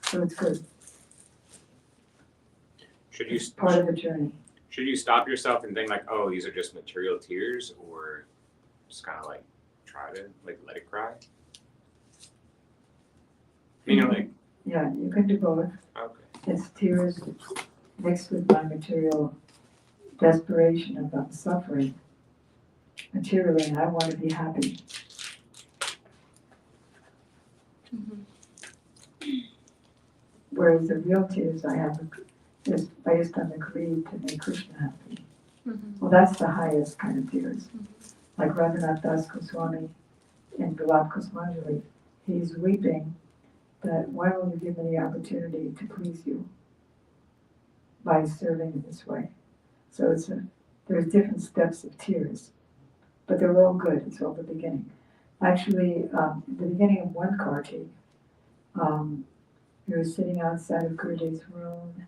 So it's good, Should you part of the journey. should you stop yourself and think like, oh, these are just material tears, or just kind of like try to like let it cry? You know, like Yeah, you can do both. okay, It's tears mixed with my material desperation about suffering. Materially, I want to be happy. Whereas the real tears I have is based on the greed to make Krishna happy. Well, that's the highest kind of tears. Like Raghunath Das Goswami in Gulab Kusmanjali, he's weeping that when will you give me the opportunity to please you by serving in this way? So there's different steps of tears, but they're all good. It's all the beginning. Actually, the beginning of one Kartik, he was sitting outside of Gurudev's room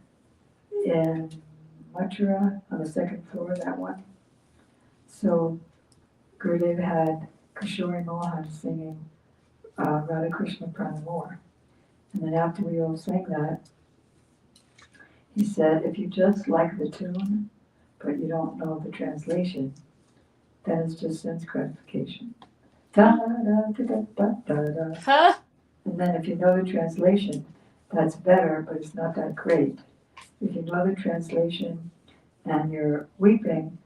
in Mathura on the second floor, that one. So Gurudev had Kishore Mohan singing Radha Krishna Pranamore. And then after we all sang that, he said, if you just like the tune, but you don't know the translation, then it's just sense gratification. Da da da da da da da. Huh? And then if you know the translation, that's better, but it's not that great. If you know the translation and you're weeping,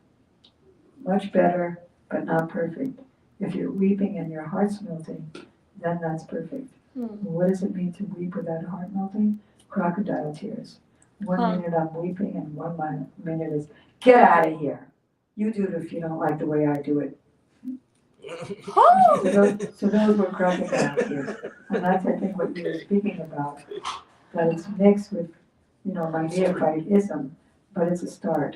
much better, but not perfect. If you're weeping and your heart's melting, then that's perfect. What does it mean to weep without heart melting? Crocodile tears. One minute I'm weeping and one minute is, get out of here. You do it if you don't like the way I do it. So those were crocodile tears. And that's, I think, what you were speaking about. That it's mixed with, my neophytism, but it's a start.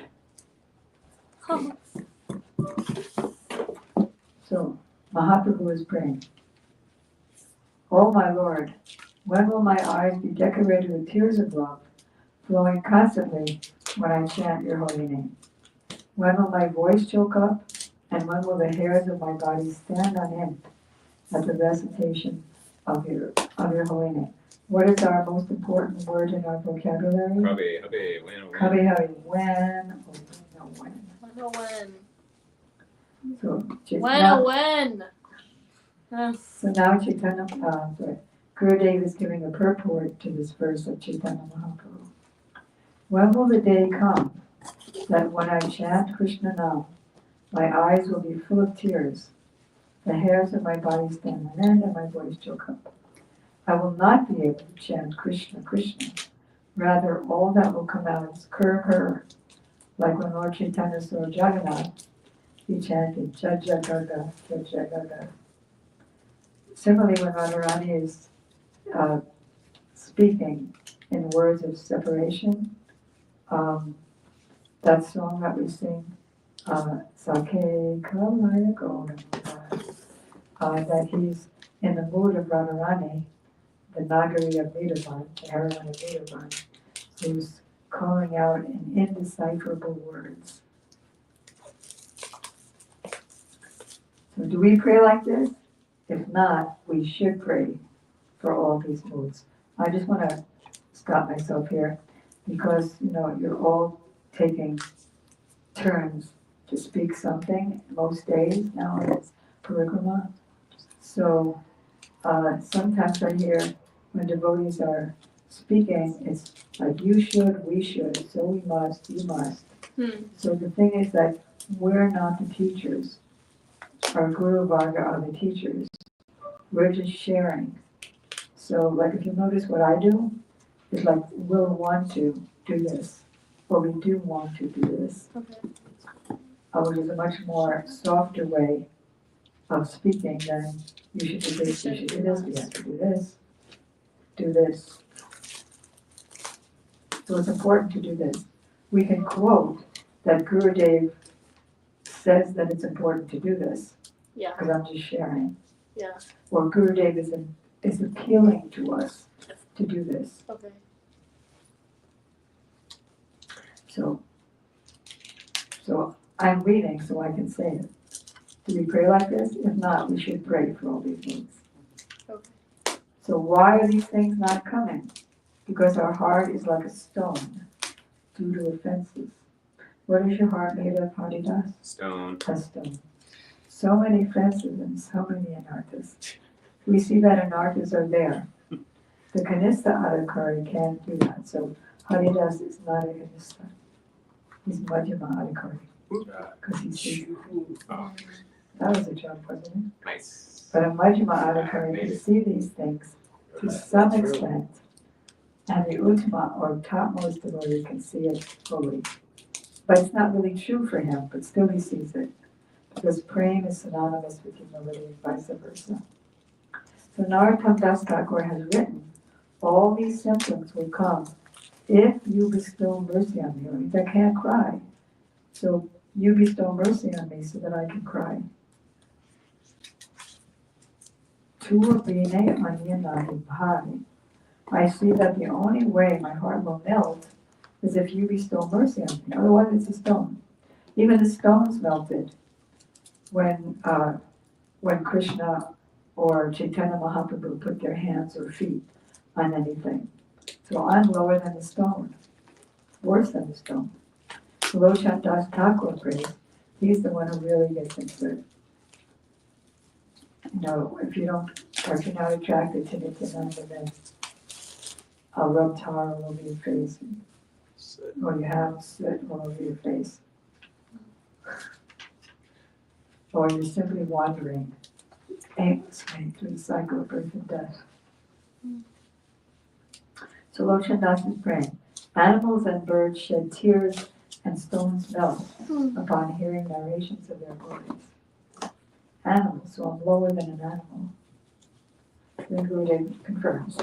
So, Mahaprabhu is praying. Oh my Lord, when will my eyes be decorated with tears of love, flowing constantly when I chant your holy name? When will my voice choke up, and when will the hairs of my body stand on end at the recitation of your holy name? What is our most important word in our vocabulary? Kavi Hari, when, When? So, When? So now Chaitanya, Gurudev is giving a purport to this verse of Chaitanya Mahaprabhu. When will the day come that when I chant Krishna Nam, my eyes will be full of tears, the hairs of my body stand on end, and my voice choke up? I will not be able to chant Krishna, Krishna. Rather, all that will come out is Kur, Kur. Like when Lord Chaitanya saw Jagannath, he chanted Jaja Gaga, Jaja Gaga. Similarly, when Radharani is speaking in words of separation, that song that we sing, Sake Kalaya Gaura, that he's in the mood of Radharani, the Nagari of Nidavan, the heroine of Nidavan, who's calling out in indecipherable words. So do we pray like this? If not, we should pray for all these moods. I just want to stop myself here because, you're all taking turns to speak something most days now it's parikrama. So sometimes I hear when devotees are speaking, it's like you should, we should, so we must, you must. So the thing is that we're not the teachers. Our Guru Varga are the teachers. We're just sharing. So like if you notice what I do, it's like we'll want to do this, or we do want to do this. Which is a much more softer way of speaking than you should do this, you should do this, we have to do this, do this. So it's important to do this. We can quote that Gurudev says that it's important to do this. Yeah. Because I'm just sharing. Yeah. Or Gurudev is is appealing to us to do this. Okay. So I'm reading so I can say it. Do we pray like this? If not, we should pray for all these things. Okay. So why are these things not coming? Because our heart is like a stone due to offenses. What is your heart made of, Haridas? Stone. A stone. So many offenses and so many anarthas. We see that anarthas are there. The Kanistha Adhikari can't do that. So Haridas is not a Kanistha. He's Madhyama Adhikari. Because he sees. Oh, That was a joke, wasn't it? nice. But a Madhyama Adhikari can see these things to some extent. And the Uttama or topmost devotee can see it fully. But it's not really true for him, but still he sees it. Because praying is synonymous with humility and vice versa. So Narottam Das Thakur has written, all these symptoms will come if you bestow mercy on me. It means I can't cry. So you bestow mercy on me so that I can cry. Tuabine anyanadi bhari. I see that the only way my heart will melt is if you bestow mercy on me. Otherwise it's a stone. Even the stones melted when Krishna or Chaitanya Mahaprabhu put their hands or feet on anything. So I'm lower than the stone, worse than the stone. Loshat Das Thakur prays, he's the one who really gets into it. You know, if you're not attracted to Nityananda, then I'll rub tar all over your face, or you have soot all over your face. Or you're simply wandering aimlessly through the cycle of birth and death. So Loshan Das is praying. Animals and birds shed tears and stones melt upon hearing narrations of their glories. Animals, so I'm lower than an animal. Then Gurudev confirms.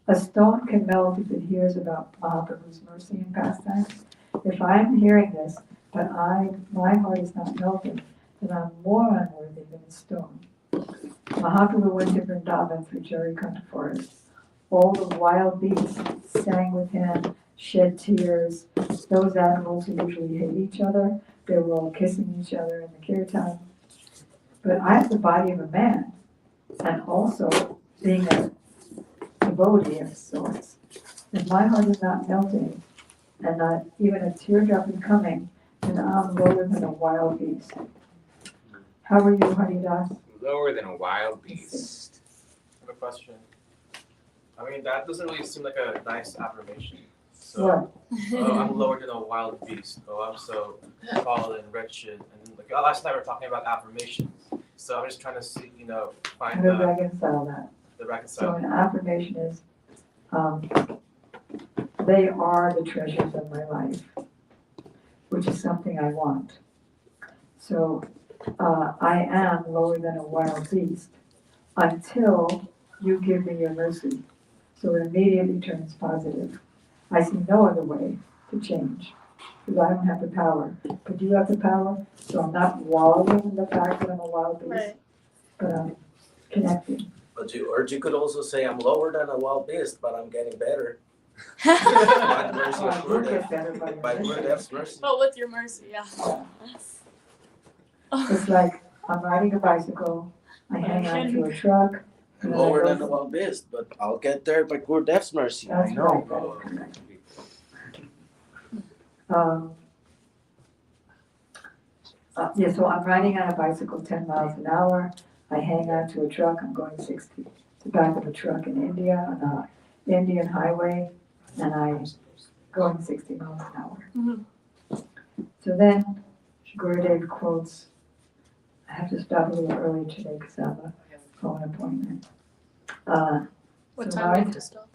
A stone can melt if it hears about Mahaprabhu's mercy and pastimes. If I'm hearing this, but my heart is not melted, then I'm more unworthy than a stone. Mahaprabhu went to Vrindavan through Jarikanta forest. All the wild beasts sang with him, shed tears. Those animals who usually hate each other, they were all kissing each other in the kirtan. But I have the body of a man, and also being a devotee of sorts. If my heart is not melting, and not even a teardrop is coming, then I'm lower than a wild beast. How are you, Haridas? Lower than a wild beast. I have a question. I mean, that doesn't really seem like a nice affirmation. So, What? I'm lower than a wild beast. Oh, I'm so fallen and wretched. And like last night we were talking about affirmations. So I'm just trying to see, How find to the reconcile that? So reconcile. an affirmation is, they are the treasures of my life, which is something I want. So I am lower than a wild beast until you give me your mercy. So it immediately turns positive. I see no other way to change because I don't have the power. But you have the power, so I'm not wallowing in the fact that I'm a wild beast, Right. but I'm connecting. But you could also say I'm lower than a wild beast, but I'm getting better. By the mercy Oh, of I will Gurudev. get better by By your mercy. Gurudev's mercy. But with your mercy, yeah. It's like I'm riding a bicycle, I hang on to a truck. I'm and then I lower go than a wild beast, but I'll get there by Gurudev's mercy. That's I know. right, that is correct. Yeah, so I'm riding on a bicycle 10 miles an hour. I hang on to a truck, I'm going 60. It's the back of a truck in India on an Indian highway, and I'm going 60 miles an hour. Mhm. So then Gurudev quotes, I have to stop a little early today because I have a phone appointment. What So time now do you have to stop?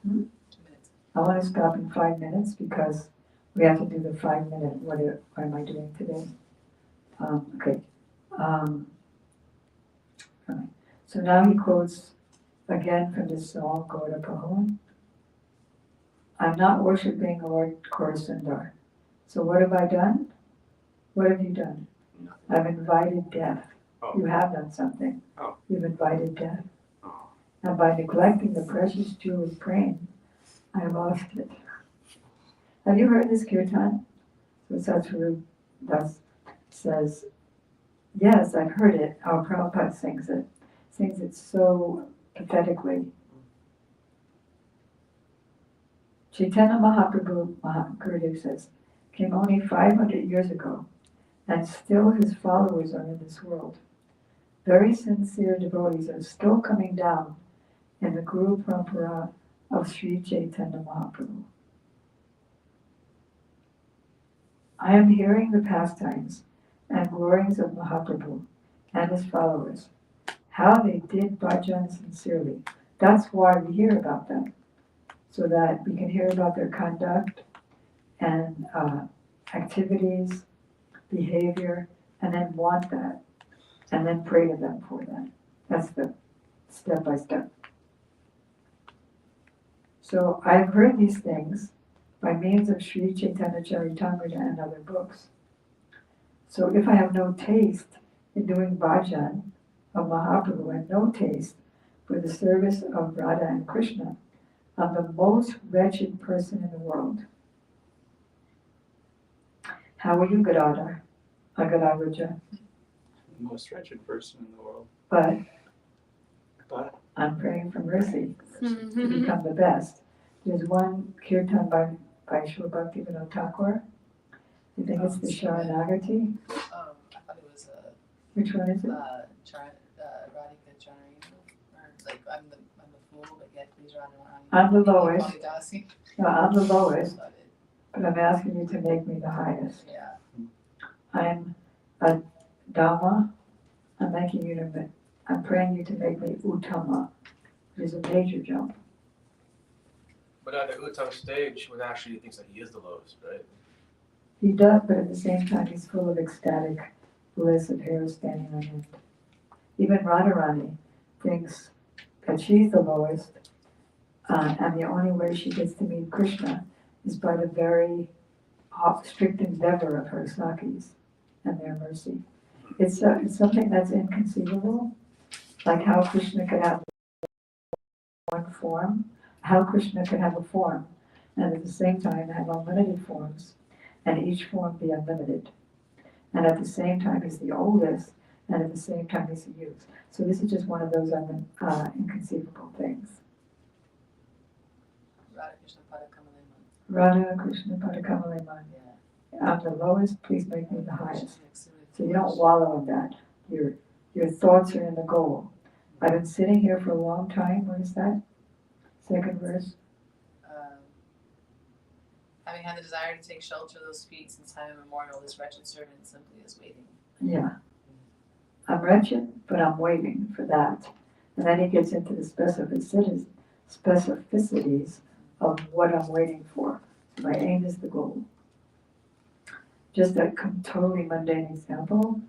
I want to stop in 5 minutes because we have to do the 5-minute, what am I doing today? Okay. Right. So now he quotes again from this song, Gauda Pahoon. I'm not worshiping Lord Korasundar. So what have I done? What have you done? Nothing. I've invited death. Oh. You have done something. Oh. You've invited death. Oh. And by neglecting the precious jewel of praying, I lost it. Have you heard this kirtan? So Sadhguru Das says, yes, I've heard it. Our Prabhupada sings it so pathetically. Chaitanya Mahaprabhu, Gurudev says, came only 500 years ago, and still his followers are in this world. Very sincere devotees are still coming down in the Guru Parampara of Sri Chaitanya Mahaprabhu. I am hearing the pastimes and glories of Mahaprabhu and his followers, how they did bhajans sincerely. That's why we hear about them, so that we can hear about their conduct and activities, behavior, and then want that, and then pray to them for that. That's the step by step. So I've heard these things by means of Sri Chaitanya Charitamrita and other books. So if I have no taste in doing bhajan of Mahaprabhu and no taste for the service of Radha and Krishna, I'm the most wretched person in the world. How are you, Gadadhar? Agadagraja? The most wretched person in the world. But But I'm praying for mercy to Mhm. become the best. There's one kirtan by Srila Bhaktivinoda Thakur. I think it's the Sharanagati. I thought it was Which one is it? Radhika Charina, or like I'm the fool, but yet please Radharani. I'm the lowest. Kalidasi. No, I'm the lowest, Love it. but I'm asking you to make me the highest. Yeah. I'm a Dhamma. I'm praying you to make me Uttama, which is a major jump. But at the Uttam stage, when actually he thinks that he is the lowest, right? He does, but at the same time, he's full of ecstatic bliss of hair standing on end. Even Radharani thinks that she's the lowest, and the only way she gets to meet Krishna is by the very strict endeavor of her Sakis and their mercy. It's something that's inconceivable, like how Krishna could have one form, how Krishna could have a form, and at the same time have unlimited forms, and each form be unlimited. And at the same time, he's the oldest, and at the same time, he's the youth. So this is just one of those inconceivable things. Radha Krishna Padakamalayman. Radha Krishna Padakamalayman. Yeah. I'm the lowest, please make me the highest. So you don't wallow in that. Your thoughts are in the goal. I've been sitting here for a long time. What is that? Second verse. Having had the desire to take shelter of those feet since time immemorial, this wretched servant simply is waiting. Yeah. I'm wretched, but I'm waiting for that. And then he gets into the specificities of what I'm waiting for. My aim is the goal. Just a totally mundane example.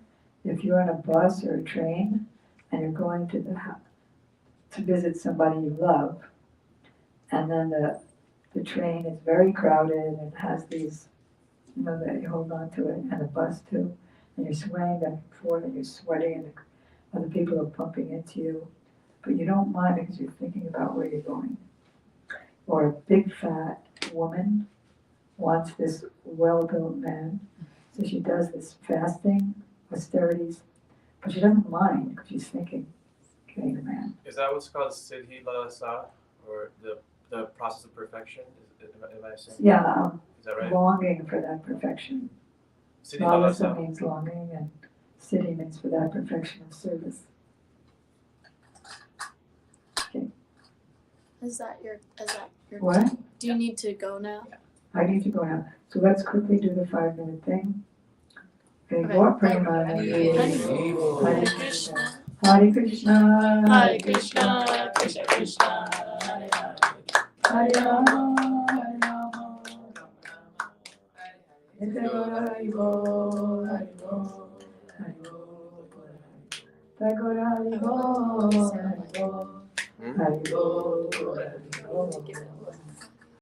If you're on a bus or a train and you're going to visit somebody you love, and then the train is very crowded and has these, that you hold on to it, and the bus too, and you're swaying back and forth and you're sweating and other people are bumping into you, but you don't mind because you're thinking about where you're going. Or a big fat woman wants this well-built man, so she does this fasting, austerities, but she doesn't mind because she's thinking, getting the man. Is that what's called Siddhi Lalasa, or the process of perfection? Am I saying? Yeah, Is that right? longing for that perfection. Siddhi Lalasa Lalasa. means longing, and siddhi means for that perfection of service. Is that your What? Do you need to go now? I need to go now. So let's quickly do the 5-minute thing. Okay, Okay. what Prema? Hare Krishna. Hare Krishna. Hare Krishna, Krishna Krishna, Hare Hare. Hare Rama. Hare Rama. Hare Hare. Hare Bo. Thakur Hare Bo. Hare Bo. Hare Bo. Hare Bo.